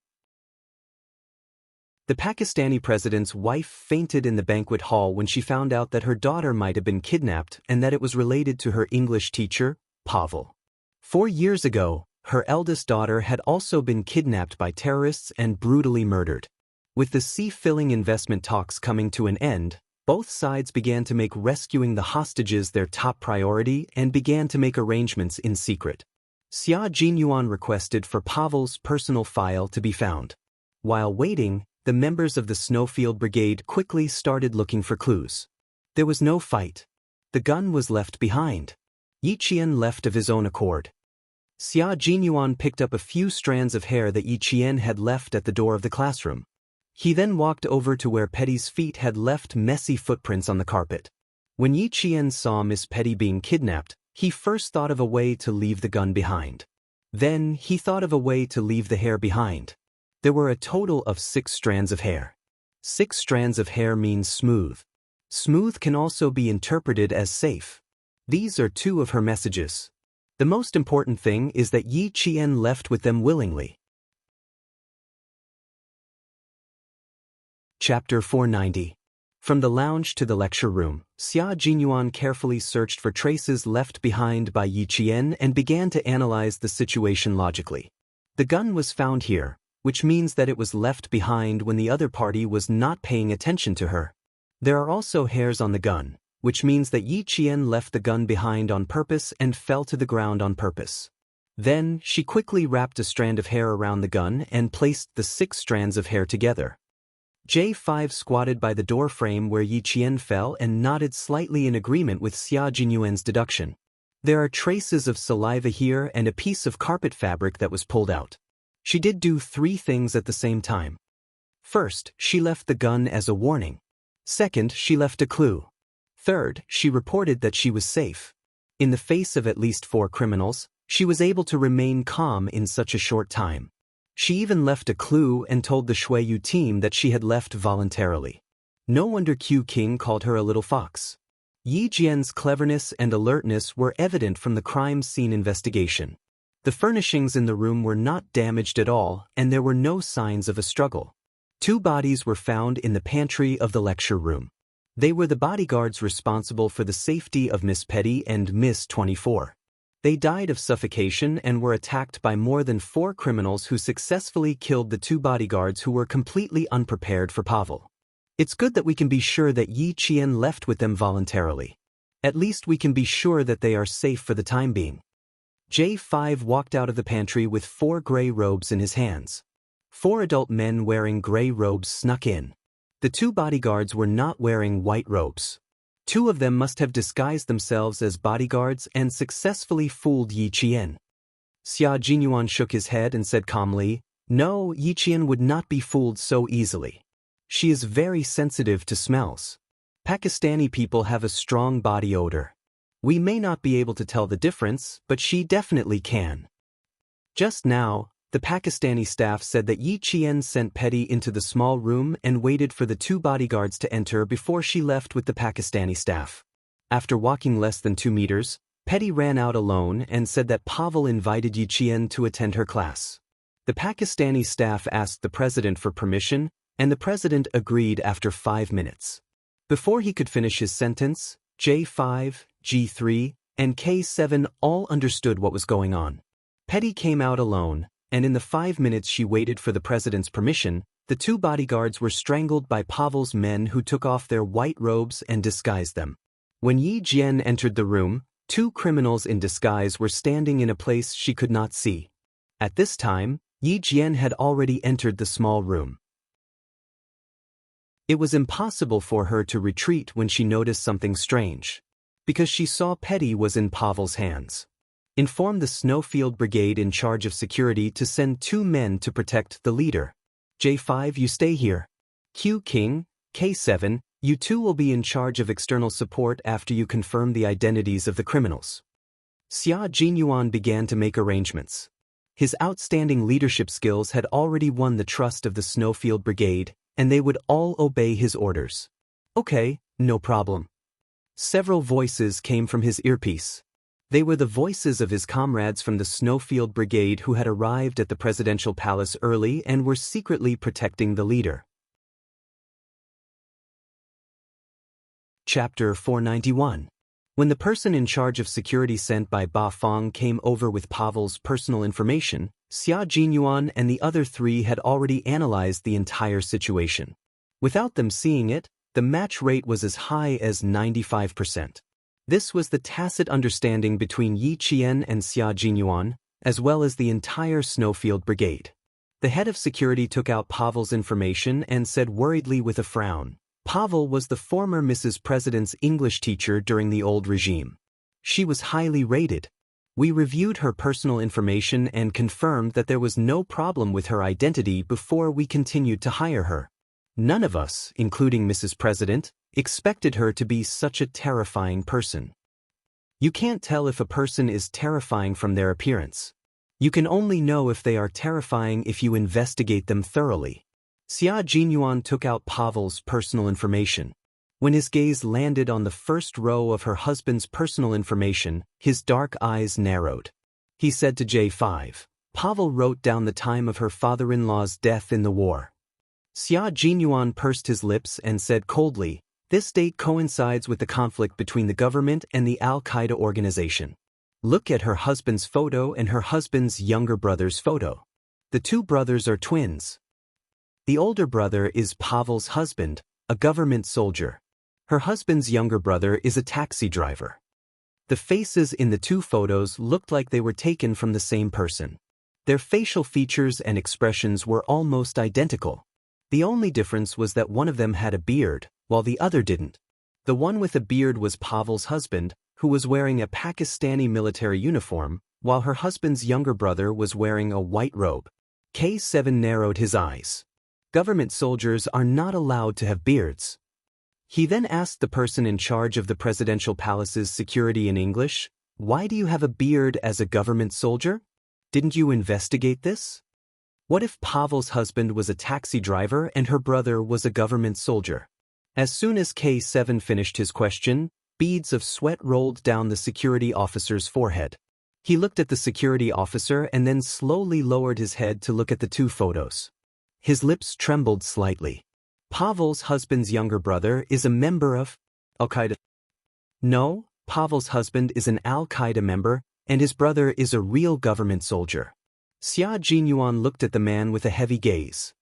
The Pakistani president's wife fainted in the banquet hall when she found out that her daughter might have been kidnapped and that it was related to her English teacher, Pavel. 4 years ago, her eldest daughter had also been kidnapped by terrorists and brutally murdered. With the sea-filling investment talks coming to an end, both sides began to make rescuing the hostages their top priority and began to make arrangements in secret. Xia Jinyuan requested for Pavel's personal file to be found. While waiting, the members of the Snowfield Brigade quickly started looking for clues. There was no fight. The gun was left behind. Yi Qian left of his own accord. Xia Jinyuan picked up a few strands of hair that Yi Qian had left at the door of the classroom. He then walked over to where Petty's feet had left messy footprints on the carpet. When Yi Qian saw Miss Petty being kidnapped, he first thought of a way to leave the gun behind. Then he thought of a way to leave the hair behind. There were a total of 6 strands of hair. 6 strands of hair means smooth. Smooth can also be interpreted as safe. These are 2 of her messages. The most important thing is that Yi Qian left with them willingly. Chapter 490. From the lounge to the lecture room, Xia Jinyuan carefully searched for traces left behind by Yi Qian and began to analyze the situation logically. The gun was found here, which means that it was left behind when the other party was not paying attention to her. There are also hairs on the gun, which means that Yi Qian left the gun behind on purpose and fell to the ground on purpose. Then, she quickly wrapped a strand of hair around the gun and placed the 6 strands of hair together. J5 squatted by the door frame where Yi Qian fell and nodded slightly in agreement with Xia Jinyuan's deduction. There are traces of saliva here and a piece of carpet fabric that was pulled out. She did do 3 things at the same time. First, she left the gun as a warning. Second, she left a clue. Third, she reported that she was safe. In the face of at least 4 criminals, she was able to remain calm in such a short time. She even left a clue and told the Shuiyu team that she had left voluntarily. No wonder Q King called her a little fox. Yi Jian's cleverness and alertness were evident from the crime scene investigation. The furnishings in the room were not damaged at all, and there were no signs of a struggle. 2 bodies were found in the pantry of the lecture room. They were the bodyguards responsible for the safety of Miss Petty and Miss 24. They died of suffocation and were attacked by more than 4 criminals who successfully killed the 2 bodyguards who were completely unprepared for Pavel. It's good that we can be sure that Yi Qian left with them voluntarily. At least we can be sure that they are safe for the time being. J5 walked out of the pantry with 4 gray robes in his hands. 4 adult men wearing gray robes snuck in. The 2 bodyguards were not wearing white robes. 2 of them must have disguised themselves as bodyguards and successfully fooled Yi Qian. Xia Jinyuan shook his head and said calmly, "No, Yi Qian would not be fooled so easily. She is very sensitive to smells. Pakistani people have a strong body odor. We may not be able to tell the difference, but she definitely can." Just now, the Pakistani staff said that Yi Qian sent Petty into the small room and waited for the 2 bodyguards to enter before she left with the Pakistani staff. After walking less than 2 meters, Petty ran out alone and said that Pavel invited Yi Qian to attend her class. The Pakistani staff asked the president for permission, and the president agreed after 5 minutes. Before he could finish his sentence, J5, G3, and K7 all understood what was going on. Petty came out alone, and in the 5 minutes she waited for the president's permission, the 2 bodyguards were strangled by Pavel's men who took off their white robes and disguised them. When Yi Jian entered the room, 2 criminals in disguise were standing in a place she could not see. At this time, Yi Jian had already entered the small room. It was impossible for her to retreat when she noticed something strange, because she saw Petty was in Pavel's hands. Inform the Snowfield Brigade in charge of security to send 2 men to protect the leader. J5, you stay here. Q King, K7, you 2 will be in charge of external support after you confirm the identities of the criminals. Xia Jinyuan began to make arrangements. His outstanding leadership skills had already won the trust of the Snowfield Brigade, and they would all obey his orders. Okay, no problem. Several voices came from his earpiece. They were the voices of his comrades from the Snowfield Brigade who had arrived at the presidential palace early and were secretly protecting the leader. Chapter 491. When the person in charge of security sent by Ba Feng came over with Pavel's personal information, Xia Jinyuan and the other 3 had already analyzed the entire situation. Without them seeing it, the match rate was as high as 95%. This was the tacit understanding between Yi Qian and Xia Jinyuan, as well as the entire Snowfield Brigade. The head of security took out Pavel's information and said worriedly with a frown, Pavel was the former Mrs. President's English teacher during the old regime. She was highly rated. We reviewed her personal information and confirmed that there was no problem with her identity before we continued to hire her. None of us, including Mrs. President, expected her to be such a terrifying person. You can't tell if a person is terrifying from their appearance. You can only know if they are terrifying if you investigate them thoroughly. Xia Jinyuan took out Pavel's personal information. When his gaze landed on the first row of her husband's personal information, his dark eyes narrowed. He said to J5, Pavel wrote down the time of her father-in-law's death in the war. Xia Jinyuan pursed his lips and said coldly, this date coincides with the conflict between the government and the Al-Qaeda organization. Look at her husband's photo and her husband's younger brother's photo. The two brothers are twins. The older brother is Pavel's husband, a government soldier. Her husband's younger brother is a taxi driver. The faces in the two photos looked like they were taken from the same person. Their facial features and expressions were almost identical. The only difference was that one of them had a beard, while the other didn't. The one with a beard was Pavel's husband, who was wearing a Pakistani military uniform, while her husband's younger brother was wearing a white robe. K7 narrowed his eyes. Government soldiers are not allowed to have beards. He then asked the person in charge of the presidential palace's security in English, "Why do you have a beard as a government soldier? Didn't you investigate this?" What if Pavel's husband was a taxi driver and her brother was a government soldier? As soon as K7 finished his question, beads of sweat rolled down the security officer's forehead. He looked at the security officer and then slowly lowered his head to look at the two photos. His lips trembled slightly. Pavel's husband's younger brother is a member of Al-Qaeda. No, Pavel's husband is an Al-Qaeda member, and his brother is a real government soldier. Xia Jinyuan looked at the man with a heavy gaze.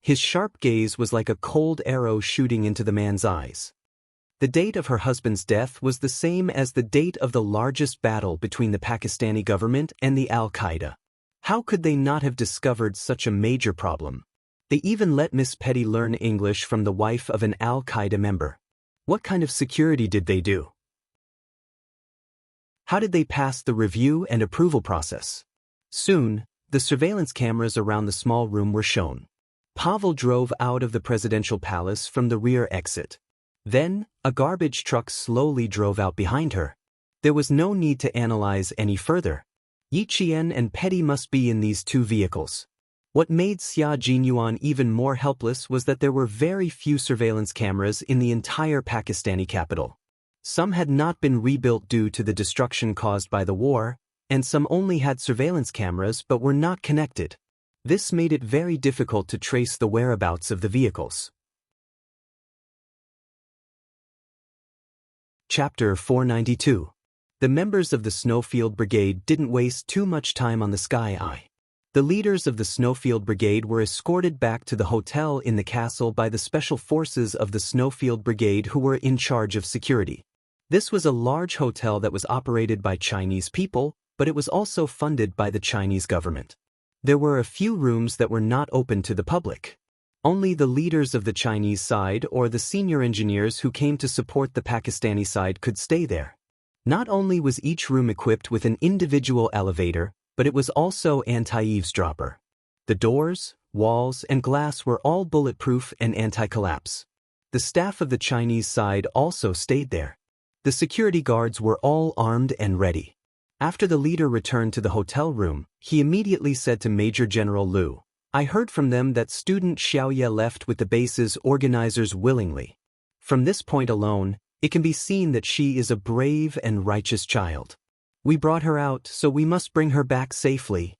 His sharp gaze was like a cold arrow shooting into the man's eyes. The date of her husband's death was the same as the date of the largest battle between the Pakistani government and the Al-Qaeda. How could they not have discovered such a major problem? They even let Miss Petty learn English from the wife of an Al-Qaeda member. What kind of security did they do? How did they pass the review and approval process? Soon, the surveillance cameras around the small room were shown. Pavel drove out of the presidential palace from the rear exit. Then, a garbage truck slowly drove out behind her. There was no need to analyze any further. Yiqian and Petty must be in these two vehicles. What made Xia Jinyuan even more helpless was that there were very few surveillance cameras in the entire Pakistani capital. Some had not been rebuilt due to the destruction caused by the war, and some only had surveillance cameras but were not connected. This made it very difficult to trace the whereabouts of the vehicles. Chapter 492. The members of the Snowfield Brigade didn't waste too much time on the Sky Eye. The leaders of the Snowfield Brigade were escorted back to the hotel in the castle by the special forces of the Snowfield Brigade who were in charge of security. This was a large hotel that was operated by Chinese people, but it was also funded by the Chinese government. There were a few rooms that were not open to the public. Only the leaders of the Chinese side or the senior engineers who came to support the Pakistani side could stay there. Not only was each room equipped with an individual elevator, but it was also anti-eavesdropper. The doors, walls, and glass were all bulletproof and anti-collapse. The staff of the Chinese side also stayed there. The security guards were all armed and ready. After the leader returned to the hotel room, he immediately said to Major General Liu, "I heard from them that student Xiaoye left with the base's organizers willingly. From this point alone, it can be seen that she is a brave and righteous child. We brought her out, so we must bring her back safely."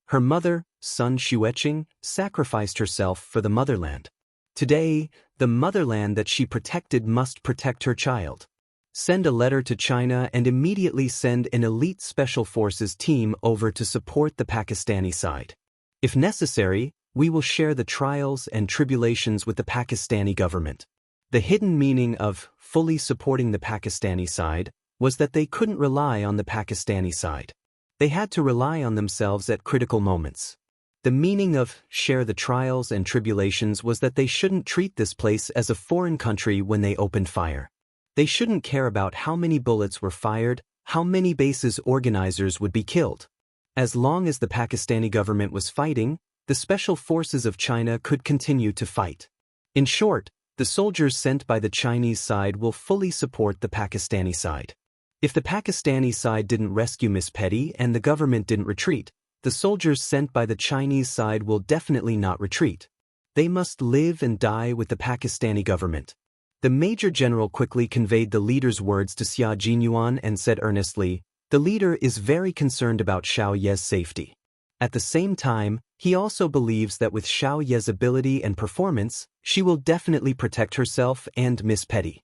Her mother, Sun Xueqing, sacrificed herself for the motherland. Today, the motherland that she protected must protect her child. Send a letter to China and immediately send an elite special forces team over to support the Pakistani side. If necessary, we will share the trials and tribulations with the Pakistani government. The hidden meaning of fully supporting the Pakistani side was that they couldn't rely on the Pakistani side. They had to rely on themselves at critical moments. The meaning of share the trials and tribulations was that they shouldn't treat this place as a foreign country when they opened fire. They shouldn't care about how many bullets were fired, how many bases organizers would be killed. As long as the Pakistani government was fighting, the special forces of China could continue to fight. In short, the soldiers sent by the Chinese side will fully support the Pakistani side. If the Pakistani side didn't rescue Miss Petty and the government didn't retreat, the soldiers sent by the Chinese side will definitely not retreat. They must live and die with the Pakistani government. The Major General quickly conveyed the leader's words to Xia Jinyuan and said earnestly, "The leader is very concerned about Xiaoye's safety. At the same time, he also believes that with Xiaoye's ability and performance, she will definitely protect herself and Miss Petty.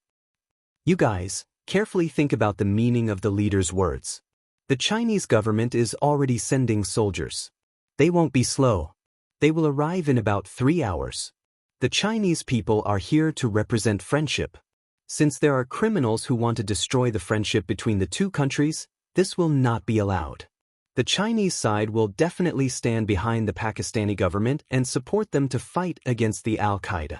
You guys, carefully think about the meaning of the leader's words. The Chinese government is already sending soldiers. They won't be slow. They will arrive in about 3 hours. The Chinese people are here to represent friendship. Since there are criminals who want to destroy the friendship between the two countries, this will not be allowed. The Chinese side will definitely stand behind the Pakistani government and support them to fight against the Al-Qaeda.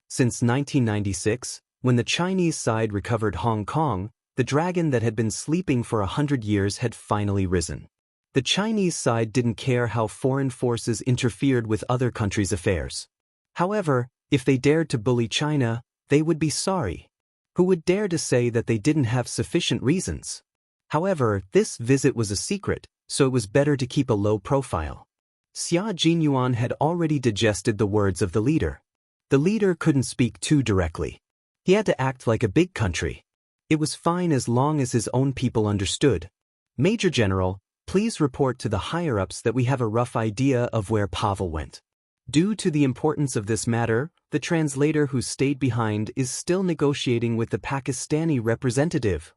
Since 1996, when the Chinese side recovered Hong Kong, the dragon that had been sleeping for 100 years had finally risen. The Chinese side didn't care how foreign forces interfered with other countries' affairs. However, if they dared to bully China, they would be sorry. Who would dare to say that they didn't have sufficient reasons? However, this visit was a secret, so it was better to keep a low profile. Xia Jinyuan had already digested the words of the leader. The leader couldn't speak too directly. He had to act like a big country. It was fine as long as his own people understood. Major General, please report to the higher-ups that we have a rough idea of where Pavel went. Due to the importance of this matter, the translator who stayed behind is still negotiating with the Pakistani representative.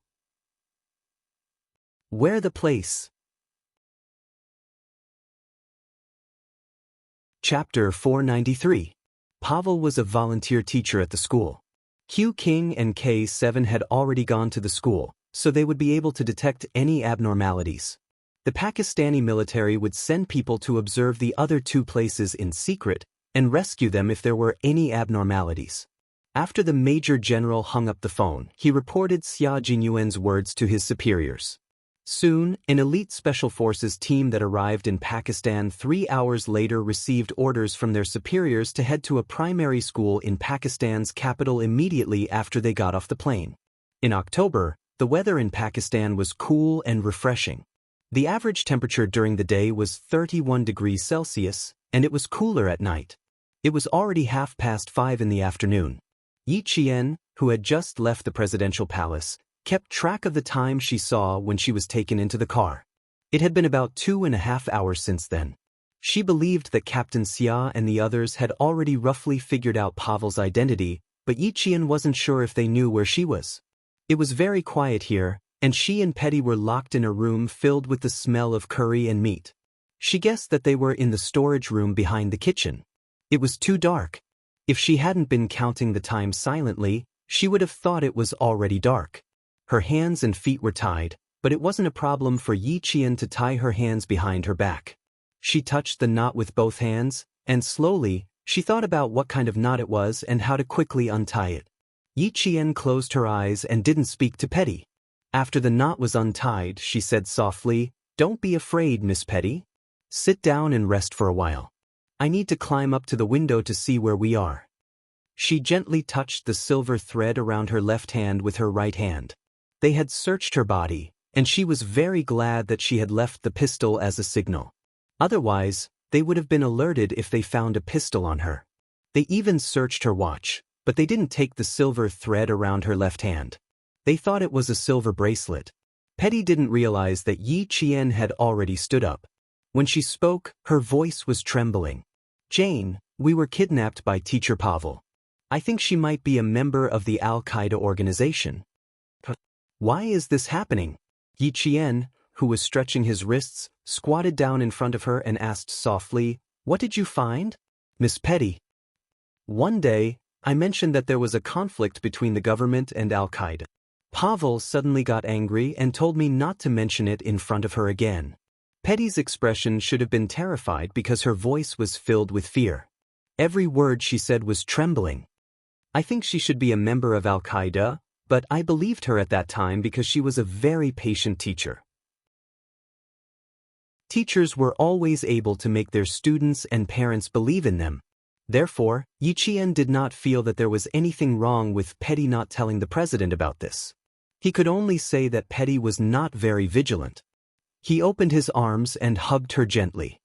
Where the place? Chapter 493. Pavel was a volunteer teacher at the school. Q King and K7 had already gone to the school, so they would be able to detect any abnormalities. The Pakistani military would send people to observe the other two places in secret and rescue them if there were any abnormalities. After the Major General hung up the phone, he reported Xia Jinyuan's words to his superiors. Soon, an elite special forces team that arrived in Pakistan 3 hours later received orders from their superiors to head to a primary school in Pakistan's capital immediately after they got off the plane. In October, the weather in Pakistan was cool and refreshing. The average temperature during the day was 31 degrees Celsius, and it was cooler at night. It was already 5:30 in the afternoon. Yi Qian, who had just left the presidential palace, kept track of the time she saw when she was taken into the car. It had been about 2.5 hours since then. She believed that Captain Xia and the others had already roughly figured out Pavel's identity, but Yi Qian wasn't sure if they knew where she was. It was very quiet here, and she and Petty were locked in a room filled with the smell of curry and meat. She guessed that they were in the storage room behind the kitchen. It was too dark. If she hadn't been counting the time silently, she would have thought it was already dark. Her hands and feet were tied, but it wasn't a problem for Yi Qian to tie her hands behind her back. She touched the knot with both hands, and slowly, she thought about what kind of knot it was and how to quickly untie it. Yi Qian closed her eyes and didn't speak to Petty. After the knot was untied, she said softly, "Don't be afraid, Miss Petty. Sit down and rest for a while. I need to climb up to the window to see where we are." She gently touched the silver thread around her left hand with her right hand. They had searched her body, and she was very glad that she had left the pistol as a signal. Otherwise, they would have been alerted if they found a pistol on her. They even searched her watch, but they didn't take the silver thread around her left hand. They thought it was a silver bracelet. Petty didn't realize that Yi Qian had already stood up. When she spoke, her voice was trembling. "Jane, we were kidnapped by Teacher Pavel. I think she might be a member of the Al-Qaeda organization." "Why is this happening?" Yi Qian, who was stretching his wrists, squatted down in front of her and asked softly, "What did you find?" "Miss Petty. One day, I mentioned that there was a conflict between the government and Al-Qaeda. Pavel suddenly got angry and told me not to mention it in front of her again." Petty's expression should have been terrified because her voice was filled with fear. Every word she said was trembling. "I think she should be a member of Al-Qaeda, but I believed her at that time because she was a very patient teacher." Teachers were always able to make their students and parents believe in them. Therefore, Yi Qian did not feel that there was anything wrong with Petty not telling the president about this. He could only say that Petty was not very vigilant. He opened his arms and hugged her gently.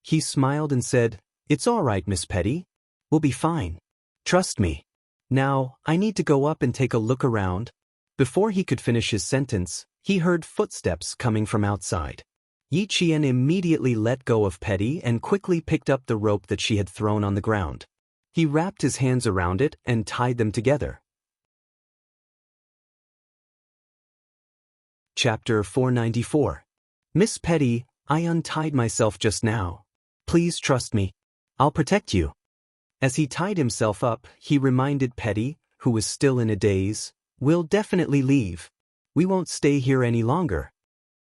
He smiled and said, "It's all right, Miss Petty. We'll be fine. Trust me. Now, I need to go up and take a look around." Before he could finish his sentence, he heard footsteps coming from outside. Yi Qian immediately let go of Petty and quickly picked up the rope that she had thrown on the ground. He wrapped his hands around it and tied them together. Chapter 494. Miss Petty, I untied myself just now. Please trust me. I'll protect you. As he tied himself up, he reminded Petty, who was still in a daze, "We'll definitely leave. We won't stay here any longer."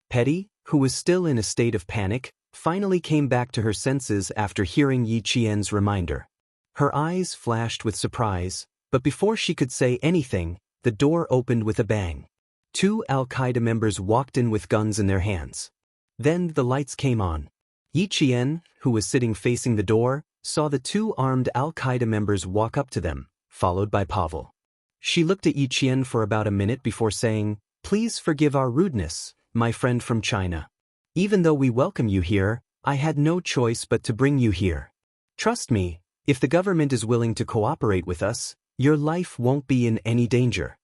Petty, who was still in a state of panic, finally came back to her senses after hearing Yi Qian's reminder. Her eyes flashed with surprise, but before she could say anything, the door opened with a bang. 2 Al-Qaeda members walked in with guns in their hands. Then the lights came on. Yi Qian, who was sitting facing the door, saw the 2 armed Al-Qaeda members walk up to them, followed by Pavel. She looked at Yi Qian for about a minute before saying, "Please forgive our rudeness, my friend from China. Even though we welcome you here, I had no choice but to bring you here. Trust me, if the government is willing to cooperate with us, your life won't be in any danger."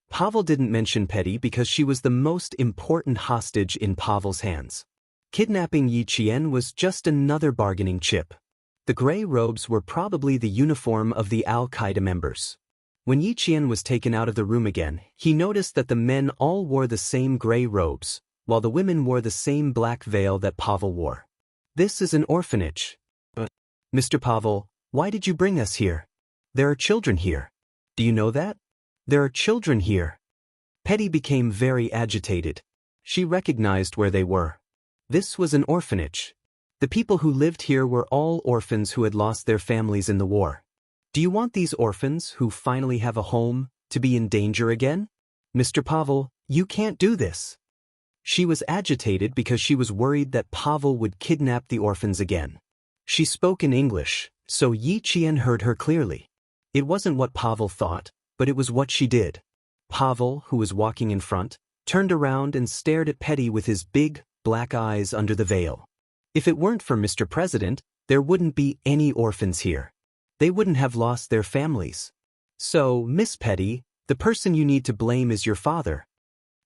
Pavel didn't mention Petty because she was the most important hostage in Pavel's hands. Kidnapping Yi Qian was just another bargaining chip. The gray robes were probably the uniform of the Al-Qaeda members. When Yi Qian was taken out of the room again, he noticed that the men all wore the same gray robes, while the women wore the same black veil that Pavel wore. "This is an orphanage." "But, Mr. Pavel, why did you bring us here? There are children here. Do you know that? There are children here." Petty became very agitated. She recognized where they were. This was an orphanage. The people who lived here were all orphans who had lost their families in the war. "Do you want these orphans, who finally have a home, to be in danger again? Mr. Pavel, you can't do this." She was agitated because she was worried that Pavel would kidnap the orphans again. She spoke in English, so Yi Qian heard her clearly. It wasn't what Pavel thought, but it was what she did. Pavel, who was walking in front, turned around and stared at Petty with his big, black eyes under the veil. If it weren't for Mr. President, there wouldn't be any orphans here. They wouldn't have lost their families. So, Miss Petty, the person you need to blame is your father.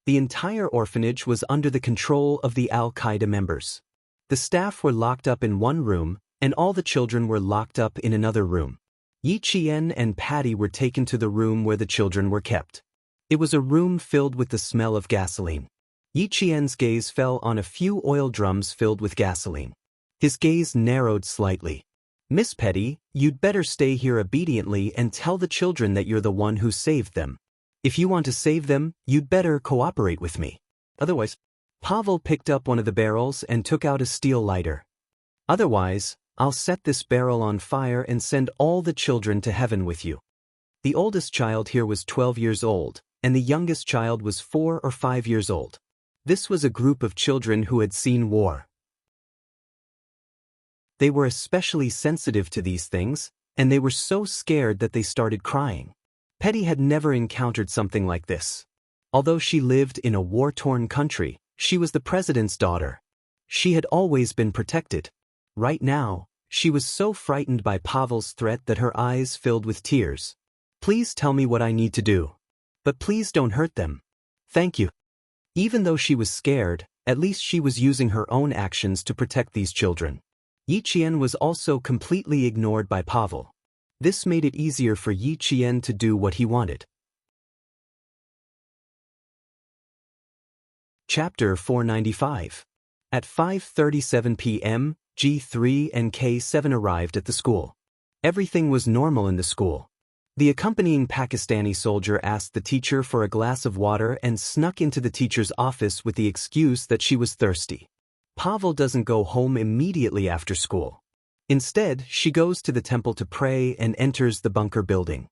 The entire orphanage was under the control of the Al-Qaeda members. The staff were locked up in one room, and all the children were locked up in another room. Yi Qian and Patty were taken to the room where the children were kept. It was a room filled with the smell of gasoline. Yi Qian's gaze fell on a few oil drums filled with gasoline. His gaze narrowed slightly. "Miss Petty, you'd better stay here obediently and tell the children that you're the one who saved them. If you want to save them, you'd better cooperate with me. Otherwise..." Pavel picked up one of the barrels and took out a steel lighter. "Otherwise, I'll set this barrel on fire and send all the children to heaven with you." The oldest child here was 12 years old, and the youngest child was 4 or 5 years old. This was a group of children who had seen war. They were especially sensitive to these things, and they were so scared that they started crying. Petty had never encountered something like this. Although she lived in a war-torn country, she was the president's daughter. She had always been protected. Right now, she was so frightened by Pavel's threat that her eyes filled with tears. "Please tell me what I need to do. But please don't hurt them. Thank you." Even though she was scared, at least she was using her own actions to protect these children. Yi Qian was also completely ignored by Pavel. This made it easier for Yi Qian to do what he wanted. Chapter 495. At 5:37 p.m., G3 and K7 arrived at the school. Everything was normal in the school. The accompanying Pakistani soldier asked the teacher for a glass of water and snuck into the teacher's office with the excuse that she was thirsty. Pavel doesn't go home immediately after school. Instead, she goes to the temple to pray and enters the bunker building.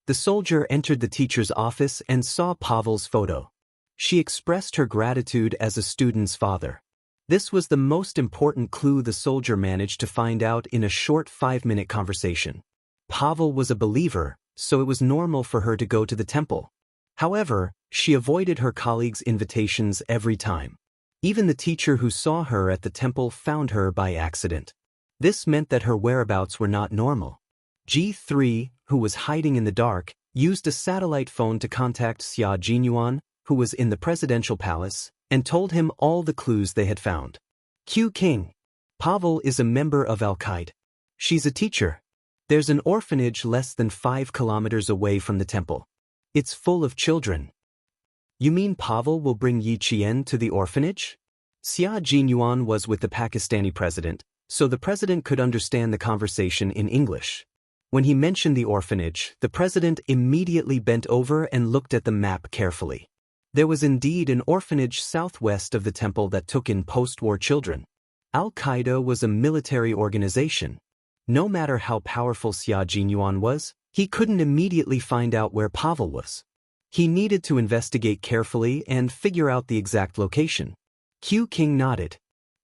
The soldier entered the teacher's office and saw Pavel's photo. She expressed her gratitude as a student's father. This was the most important clue the soldier managed to find out in a short 5-minute conversation. Pavel was a believer, so it was normal for her to go to the temple. However, she avoided her colleagues' invitations every time. Even the teacher who saw her at the temple found her by accident. This meant that her whereabouts were not normal. G3, who was hiding in the dark, used a satellite phone to contact Xia Jinyuan, who was in the presidential palace, and told him all the clues they had found. Q King. Pavel is a member of Al-Qaeda. She's a teacher. There's an orphanage less than 5 kilometers away from the temple. It's full of children. You mean Pavel will bring Yi Qian to the orphanage? Xia Jinyuan was with the Pakistani president, so the president could understand the conversation in English. When he mentioned the orphanage, the president immediately bent over and looked at the map carefully. There was indeed an orphanage southwest of the temple that took in post-war children. Al-Qaeda was a military organization. No matter how powerful Xia Jinyuan was, he couldn't immediately find out where Pavel was. He needed to investigate carefully and figure out the exact location. Q King nodded.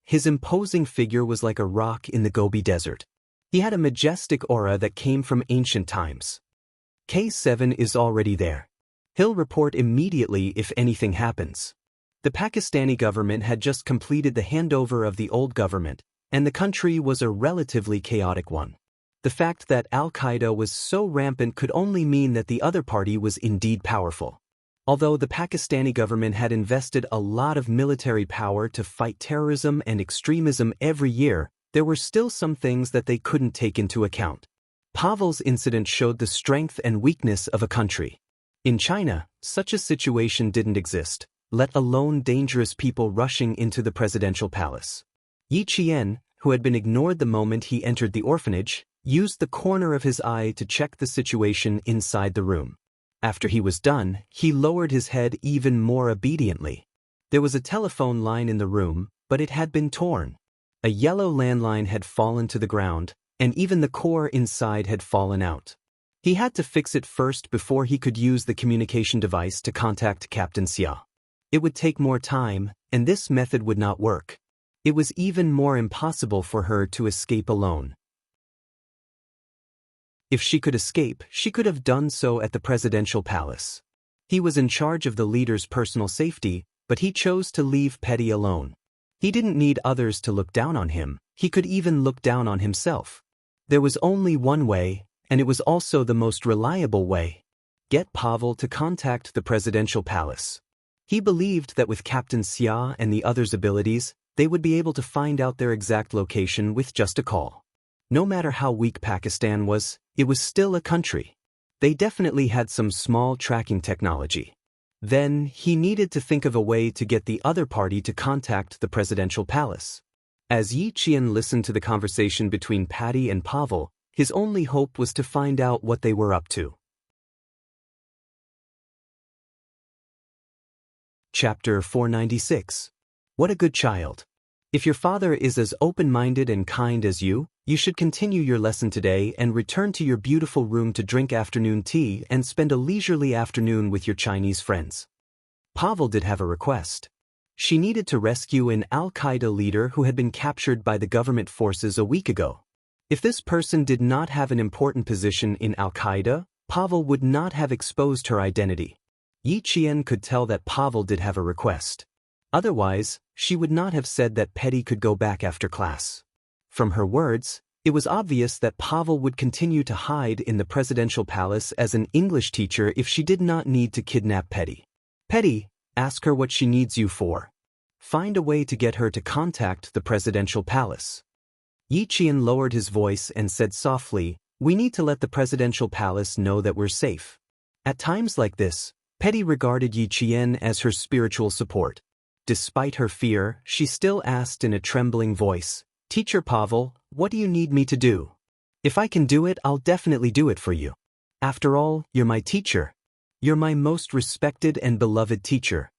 His imposing figure was like a rock in the Gobi Desert. He had a majestic aura that came from ancient times. K7 is already there. He'll report immediately if anything happens. The Pakistani government had just completed the handover of the old government, and the country was a relatively chaotic one. The fact that Al-Qaeda was so rampant could only mean that the other party was indeed powerful. Although the Pakistani government had invested a lot of military power to fight terrorism and extremism every year, there were still some things that they couldn't take into account. Pavel's incident showed the strength and weakness of a country. In China, such a situation didn't exist, let alone dangerous people rushing into the presidential palace. Yi Qian, who had been ignored the moment he entered the orphanage, used the corner of his eye to check the situation inside the room. After he was done, he lowered his head even more obediently. There was a telephone line in the room, but it had been torn. A yellow landline had fallen to the ground, and even the core inside had fallen out. He had to fix it first before he could use the communication device to contact Captain Xia. It would take more time, and this method would not work. It was even more impossible for her to escape alone. If she could escape, she could have done so at the presidential palace. He was in charge of the leader's personal safety, but he chose to leave Petty alone. He didn't need others to look down on him, he could even look down on himself. There was only one way, and it was also the most reliable way. Get Pavel to contact the presidential palace. He believed that with Captain Xia and the others' abilities, they would be able to find out their exact location with just a call. No matter how weak Pakistan was, it was still a country. They definitely had some small tracking technology. Then, he needed to think of a way to get the other party to contact the presidential palace. As Yi Qian listened to the conversation between Patty and Pavel, his only hope was to find out what they were up to. Chapter 496. What a good child. If your father is as open-minded and kind as you should continue your lesson today and return to your beautiful room to drink afternoon tea and spend a leisurely afternoon with your Chinese friends. Pavel did have a request. She needed to rescue an Al-Qaeda leader who had been captured by the government forces a week ago. If this person did not have an important position in Al-Qaeda, Pavel would not have exposed her identity. Yi Qian could tell that Pavel did have a request. Otherwise, she would not have said that Petty could go back after class. From her words, it was obvious that Pavel would continue to hide in the presidential palace as an English teacher if she did not need to kidnap Petty. Petty, ask her what she needs you for. Find a way to get her to contact the presidential palace. Yi Qian lowered his voice and said softly, "We need to let the presidential palace know that we're safe." At times like this, Petty regarded Yi Qian as her spiritual support. Despite her fear, she still asked in a trembling voice, "Teacher Pavel, what do you need me to do? If I can do it, I'll definitely do it for you. After all, you're my teacher. You're my most respected and beloved teacher."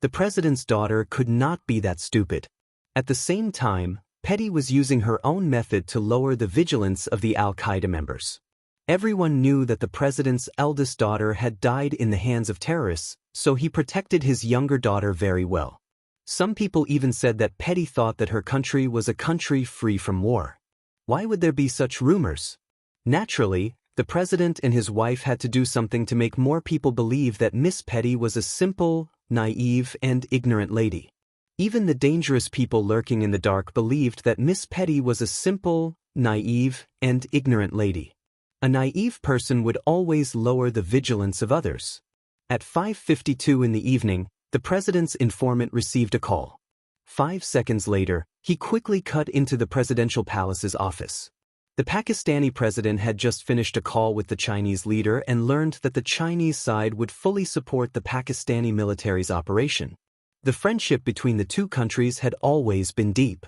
The president's daughter could not be that stupid. At the same time, Petty was using her own method to lower the vigilance of the Al-Qaeda members. Everyone knew that the president's eldest daughter had died in the hands of terrorists, so he protected his younger daughter very well. Some people even said that Petty thought that her country was a country free from war. Why would there be such rumors? Naturally, the president and his wife had to do something to make more people believe that Miss Petty was a simple, naive, and ignorant lady. Even the dangerous people lurking in the dark believed that Miss Petty was a simple, naive, and ignorant lady. A naive person would always lower the vigilance of others. At 5:52 in the evening, the president's informant received a call. 5 seconds later, he quickly cut into the presidential palace's office. The Pakistani president had just finished a call with the Chinese leader and learned that the Chinese side would fully support the Pakistani military's operation. The friendship between the two countries had always been deep.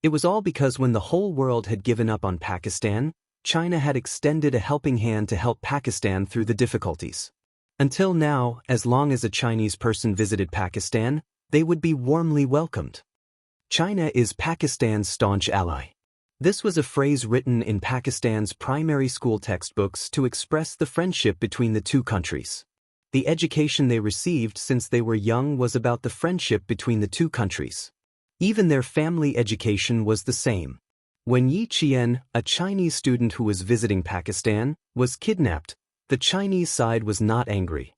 It was all because when the whole world had given up on Pakistan, China had extended a helping hand to help Pakistan through the difficulties. Until now, as long as a Chinese person visited Pakistan, they would be warmly welcomed. China is Pakistan's staunch ally. This was a phrase written in Pakistan's primary school textbooks to express the friendship between the two countries. The education they received since they were young was about the friendship between the two countries. Even their family education was the same. When Yi Qian, a Chinese student who was visiting Pakistan, was kidnapped, the Chinese side was not angry.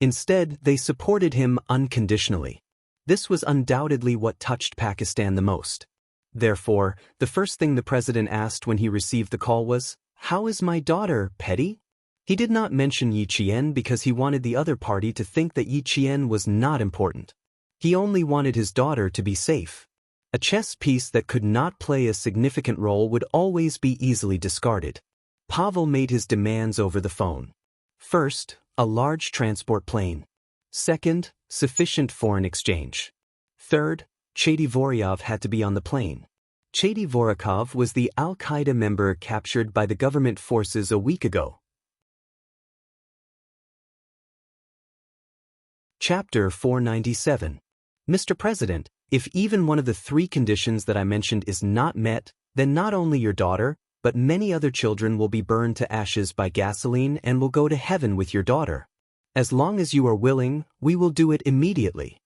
Instead, they supported him unconditionally. This was undoubtedly what touched Pakistan the most. Therefore, the first thing the president asked when he received the call was, "How is my daughter, Petty?" He did not mention Yi Qian because he wanted the other party to think that Yi Qian was not important. He only wanted his daughter to be safe. A chess piece that could not play a significant role would always be easily discarded. Pavel made his demands over the phone. First, a large transport plane. Second, sufficient foreign exchange. Third, Chedivoryov had to be on the plane. Chedivorakov was the Al-Qaeda member captured by the government forces a week ago. Chapter 497. Mr. President, if even one of the three conditions that I mentioned is not met, then not only your daughter, but many other children will be burned to ashes by gasoline and will go to heaven with your daughter. As long as you are willing, we will do it immediately.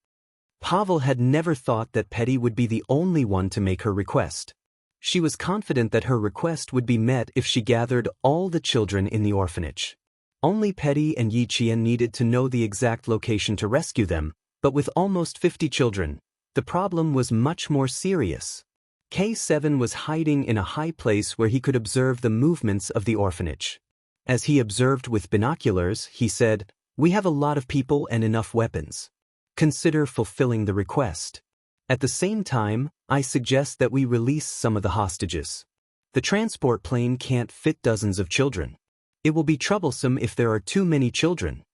Pavel had never thought that Petty would be the only one to make her request. She was confident that her request would be met if she gathered all the children in the orphanage. Only Petty and Yi Qian needed to know the exact location to rescue them, but with almost 50 children, the problem was much more serious. K7 was hiding in a high place where he could observe the movements of the orphanage. As he observed with binoculars, he said, "We have a lot of people and enough weapons. Consider fulfilling the request. At the same time, I suggest that we release some of the hostages. The transport plane can't fit dozens of children. It will be troublesome if there are too many children."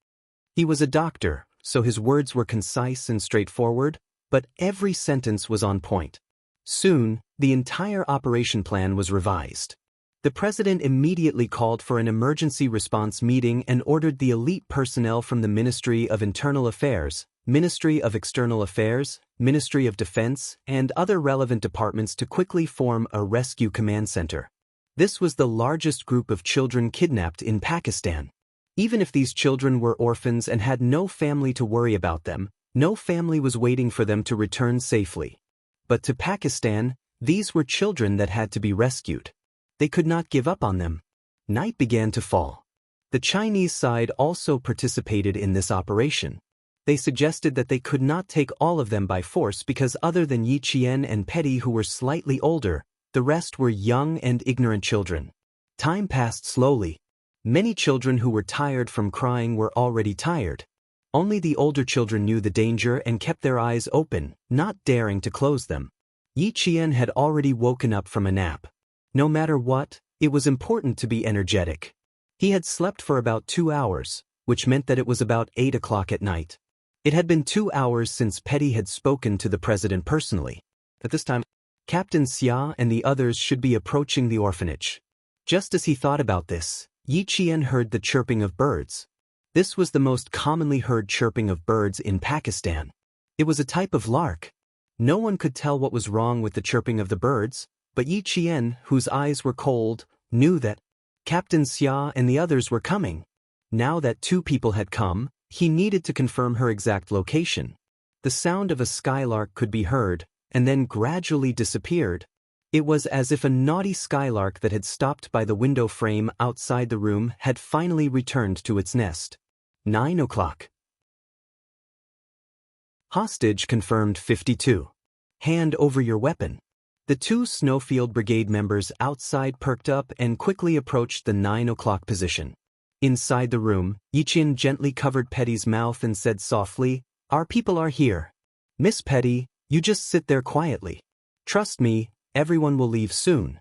He was a doctor, so his words were concise and straightforward, but every sentence was on point. Soon, the entire operation plan was revised. The president immediately called for an emergency response meeting and ordered the elite personnel from the Ministry of Internal Affairs, Ministry of External Affairs, Ministry of Defense, and other relevant departments to quickly form a rescue command center. This was the largest group of children kidnapped in Pakistan. Even if these children were orphans and had no family to worry about them, no family was waiting for them to return safely. But to Pakistan, these were children that had to be rescued. They could not give up on them. Night began to fall. The Chinese side also participated in this operation. They suggested that they could not take all of them by force because other than Yi Qian and Petty, who were slightly older, the rest were young and ignorant children. Time passed slowly. Many children who were tired from crying were already tired. Only the older children knew the danger and kept their eyes open, not daring to close them. Yi Qian had already woken up from a nap. No matter what, it was important to be energetic. He had slept for about 2 hours, which meant that it was about 8 o'clock at night. It had been 2 hours since Petty had spoken to the president personally. At this time, Captain Xia and the others should be approaching the orphanage. Just as he thought about this, Yi Qian heard the chirping of birds. This was the most commonly heard chirping of birds in Pakistan. It was a type of lark. No one could tell what was wrong with the chirping of the birds, but Yi Qian, whose eyes were cold, knew that Captain Xia and the others were coming. Now that 2 people had come, he needed to confirm her exact location. The sound of a skylark could be heard, and then gradually disappeared. It was as if a naughty skylark that had stopped by the window frame outside the room had finally returned to its nest. 9 o'clock. Hostage confirmed 52. Hand over your weapon. The 2 Snowfield Brigade members outside perked up and quickly approached the 9 o'clock position. Inside the room, Yi Qian gently covered Petty's mouth and said softly, "Our people are here. Miss Petty, you just sit there quietly. Trust me, everyone will leave soon."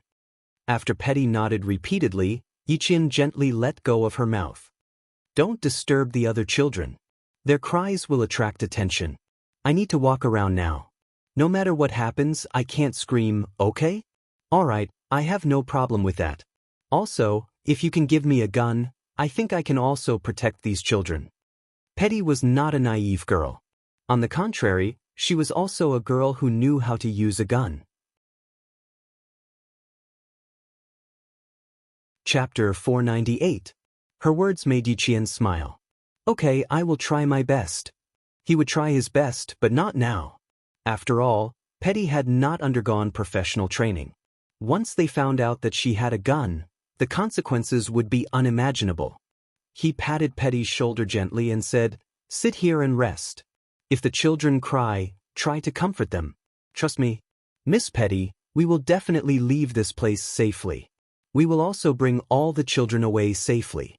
After Petty nodded repeatedly, Yi Qian gently let go of her mouth. "Don't disturb the other children. Their cries will attract attention. I need to walk around now. No matter what happens, I can't scream, okay? Alright, I have no problem with that. Also, if you can give me a gun, I think I can also protect these children. Petty was not a naive girl. On the contrary, she was also a girl who knew how to use a gun. Chapter 498. Her words made Yiqian smile. Okay, I will try my best. He would try his best, but not now. After all, Petty had not undergone professional training. Once they found out that she had a gun, the consequences would be unimaginable. He patted Petty's shoulder gently and said, "Sit here and rest. If the children cry, try to comfort them. Trust me, Miss Petty, we will definitely leave this place safely. We will also bring all the children away safely."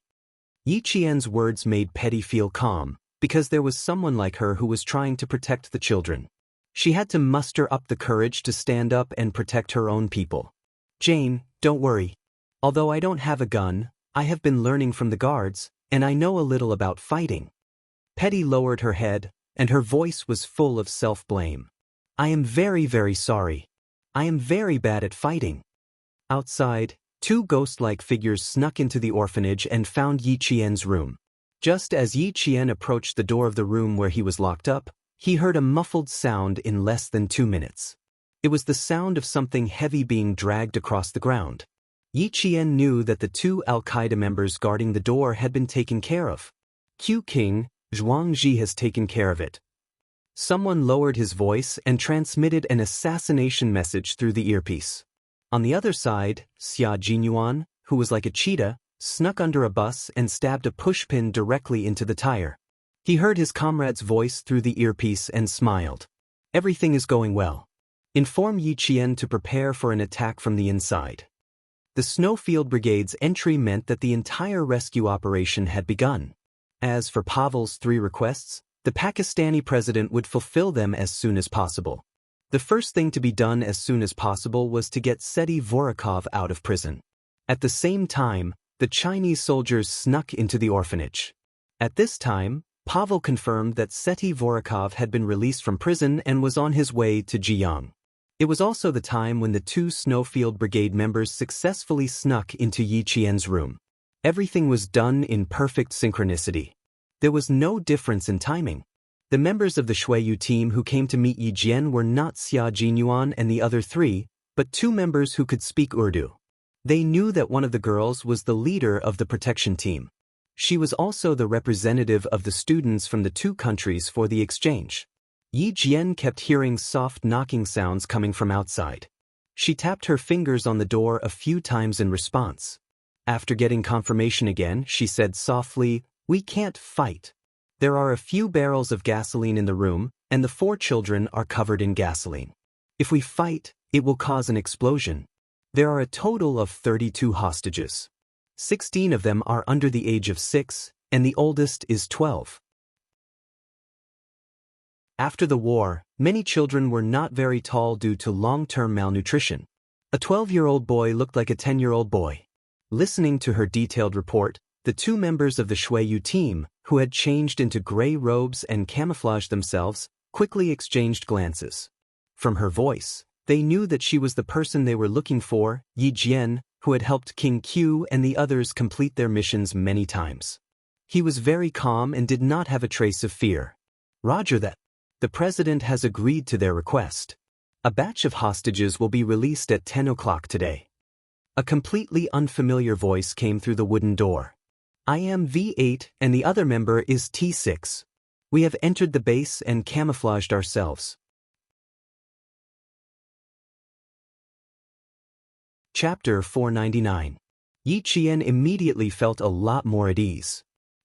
Yiqian's words made Petty feel calm, because there was someone like her who was trying to protect the children. She had to muster up the courage to stand up and protect her own people. "Jane, don't worry. Although I don't have a gun, I have been learning from the guards, and I know a little about fighting." Petty lowered her head, and her voice was full of self-blame. "I am very, very sorry. I am very bad at fighting." Outside, two ghost-like figures snuck into the orphanage and found Yiqian's room. Just as Yiqian approached the door of the room where he was locked up, he heard a muffled sound in less than 2 minutes. It was the sound of something heavy being dragged across the ground. Yiqian knew that the two Al-Qaeda members guarding the door had been taken care of. Q King, Zhuangzi has taken care of it. Someone lowered his voice and transmitted an assassination message through the earpiece. On the other side, Xia Jinyuan, who was like a cheetah, snuck under a bus and stabbed a pushpin directly into the tire. He heard his comrade's voice through the earpiece and smiled. "Everything is going well. Inform Yiqian to prepare for an attack from the inside." The Snowfield Brigade's entry meant that the entire rescue operation had begun. As for Pavel's 3 requests, the Pakistani president would fulfill them as soon as possible. The first thing to be done as soon as possible was to get Seti Vorakov out of prison. At the same time, the Chinese soldiers snuck into the orphanage. At this time, Pavel confirmed that Seti Vorakov had been released from prison and was on his way to Jiyang. It was also the time when the 2 Snowfield Brigade members successfully snuck into Yiqian's room. Everything was done in perfect synchronicity. There was no difference in timing. The members of the Shuiyu team who came to meet Yiqian were not Xia Jinyuan and the other 3, but 2 members who could speak Urdu. They knew that one of the girls was the leader of the protection team. She was also the representative of the students from the 2 countries for the exchange. Yiqian kept hearing soft knocking sounds coming from outside. She tapped her fingers on the door a few times in response. After getting confirmation again, she said softly, "We can't fight. There are a few barrels of gasoline in the room, and the 4 children are covered in gasoline. If we fight, it will cause an explosion. There are a total of 32 hostages. 16 of them are under the age of 6, and the oldest is 12. After the war, many children were not very tall due to long-term malnutrition. A 12-year-old boy looked like a 10-year-old boy. Listening to her detailed report, the 2 members of the Shuiyu team, who had changed into gray robes and camouflaged themselves, quickly exchanged glances. From her voice, they knew that she was the person they were looking for, Yiqian, who had helped King Q and the others complete their missions many times. He was very calm and did not have a trace of fear. "Roger that. The president has agreed to their request. A batch of hostages will be released at 10 o'clock today." A completely unfamiliar voice came through the wooden door. "I am V8 and the other member is T6. We have entered the base and camouflaged ourselves." Chapter 499. Yiqian immediately felt a lot more at ease.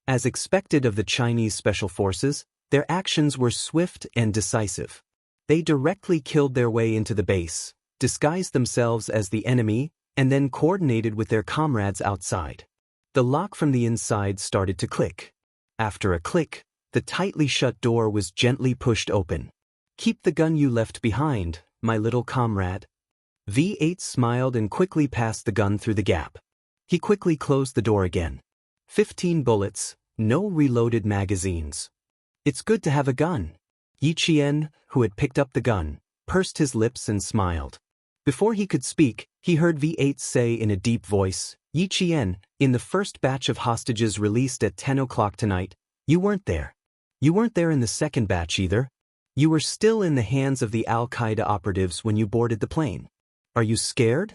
As expected of the Chinese Special Forces, their actions were swift and decisive. They directly killed their way into the base, disguised themselves as the enemy, and then coordinated with their comrades outside. The lock from the inside started to click. After a click, the tightly shut door was gently pushed open. "Keep the gun you left behind, my little comrade." V8 smiled and quickly passed the gun through the gap. He quickly closed the door again. 15 bullets, no reloaded magazines. It's good to have a gun. Yi Qian, who had picked up the gun, pursed his lips and smiled. Before he could speak, he heard V8 say in a deep voice, Yi Qian, in the first batch of hostages released at 10 o'clock tonight, you weren't there. You weren't there in the second batch either. You were still in the hands of the Al-Qaeda operatives when you boarded the plane. Are you scared?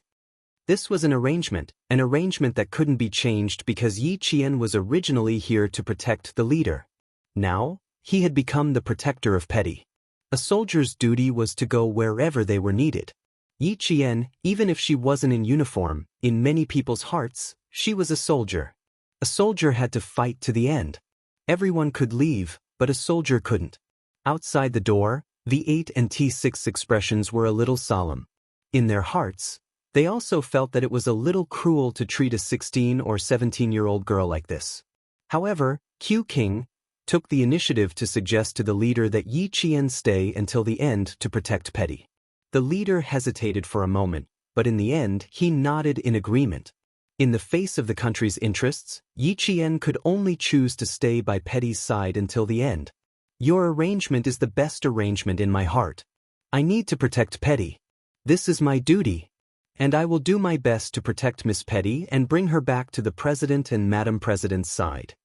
This was an arrangement that couldn't be changed because Yi Qian was originally here to protect the leader. Now, he had become the protector of petty. A soldier's duty was to go wherever they were needed. Yi Qian, even if she wasn't in uniform, in many people's hearts, she was a soldier. A soldier had to fight to the end. Everyone could leave, but a soldier couldn't. Outside the door, V8 and T6's expressions were a little solemn. In their hearts, they also felt that it was a little cruel to treat a 16 or 17-year-old girl like this. However, Q King took the initiative to suggest to the leader that Yi Qian stay until the end to protect Petty. The leader hesitated for a moment, but in the end he nodded in agreement. In the face of the country's interests, Yi Qian could only choose to stay by Petty's side until the end. Your arrangement is the best arrangement in my heart. I need to protect Petty. This is my duty. And I will do my best to protect Miss Petty and bring her back to the President and Madam President's side.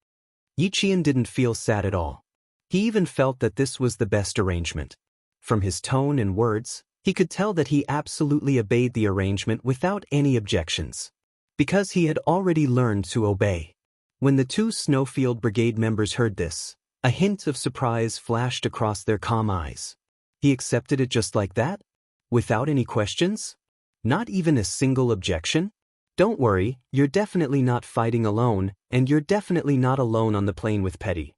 Yi Qian didn't feel sad at all. He even felt that this was the best arrangement. From his tone and words, he could tell that he absolutely obeyed the arrangement without any objections. Because he had already learned to obey. When the two Snowfield Brigade members heard this, a hint of surprise flashed across their calm eyes. He accepted it just like that? Without any questions? Not even a single objection? Don't worry, you're definitely not fighting alone, and you're definitely not alone on the plane with Petty.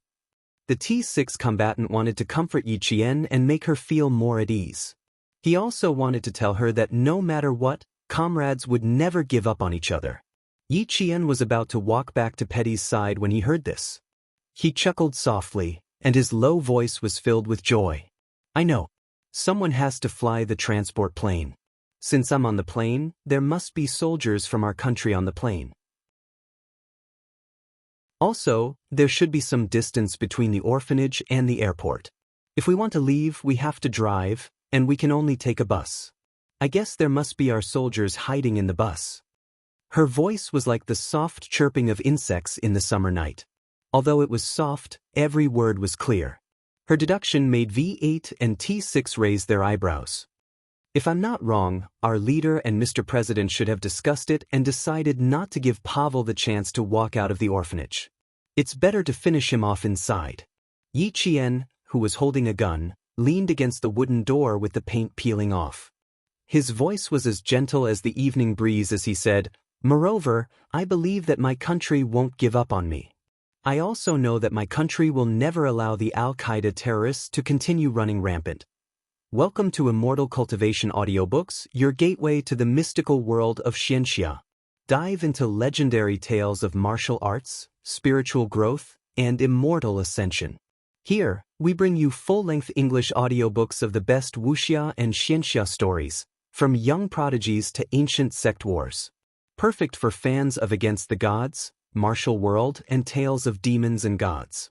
The T6 combatant wanted to comfort Yi Qian and make her feel more at ease. He also wanted to tell her that no matter what, comrades would never give up on each other. Yi Qian was about to walk back to Petty's side when he heard this. He chuckled softly, and his low voice was filled with joy. I know. Someone has to fly the transport plane. Since I'm on the plane, there must be soldiers from our country on the plane. Also, there should be some distance between the orphanage and the airport. If we want to leave, we have to drive, and we can only take a bus. I guess there must be our soldiers hiding in the bus. Her voice was like the soft chirping of insects in the summer night. Although it was soft, every word was clear. Her deduction made V8 and T6 raise their eyebrows. If I'm not wrong, our leader and Mr. President should have discussed it and decided not to give Pavel the chance to walk out of the orphanage. It's better to finish him off inside. Yi Qian, who was holding a gun, leaned against the wooden door with the paint peeling off. His voice was as gentle as the evening breeze as he said, Moreover, I believe that my country won't give up on me. I also know that my country will never allow the Al-Qaeda terrorists to continue running rampant. Welcome to Immortal Cultivation audiobooks, your gateway to the mystical world of Xianxia. Dive into legendary tales of martial arts, spiritual growth, and immortal ascension. Here, we bring you full-length English audiobooks of the best Wuxia and Xianxia stories, from young prodigies to ancient sect wars. Perfect for fans of Against the Gods, Martial World, and tales of demons and gods.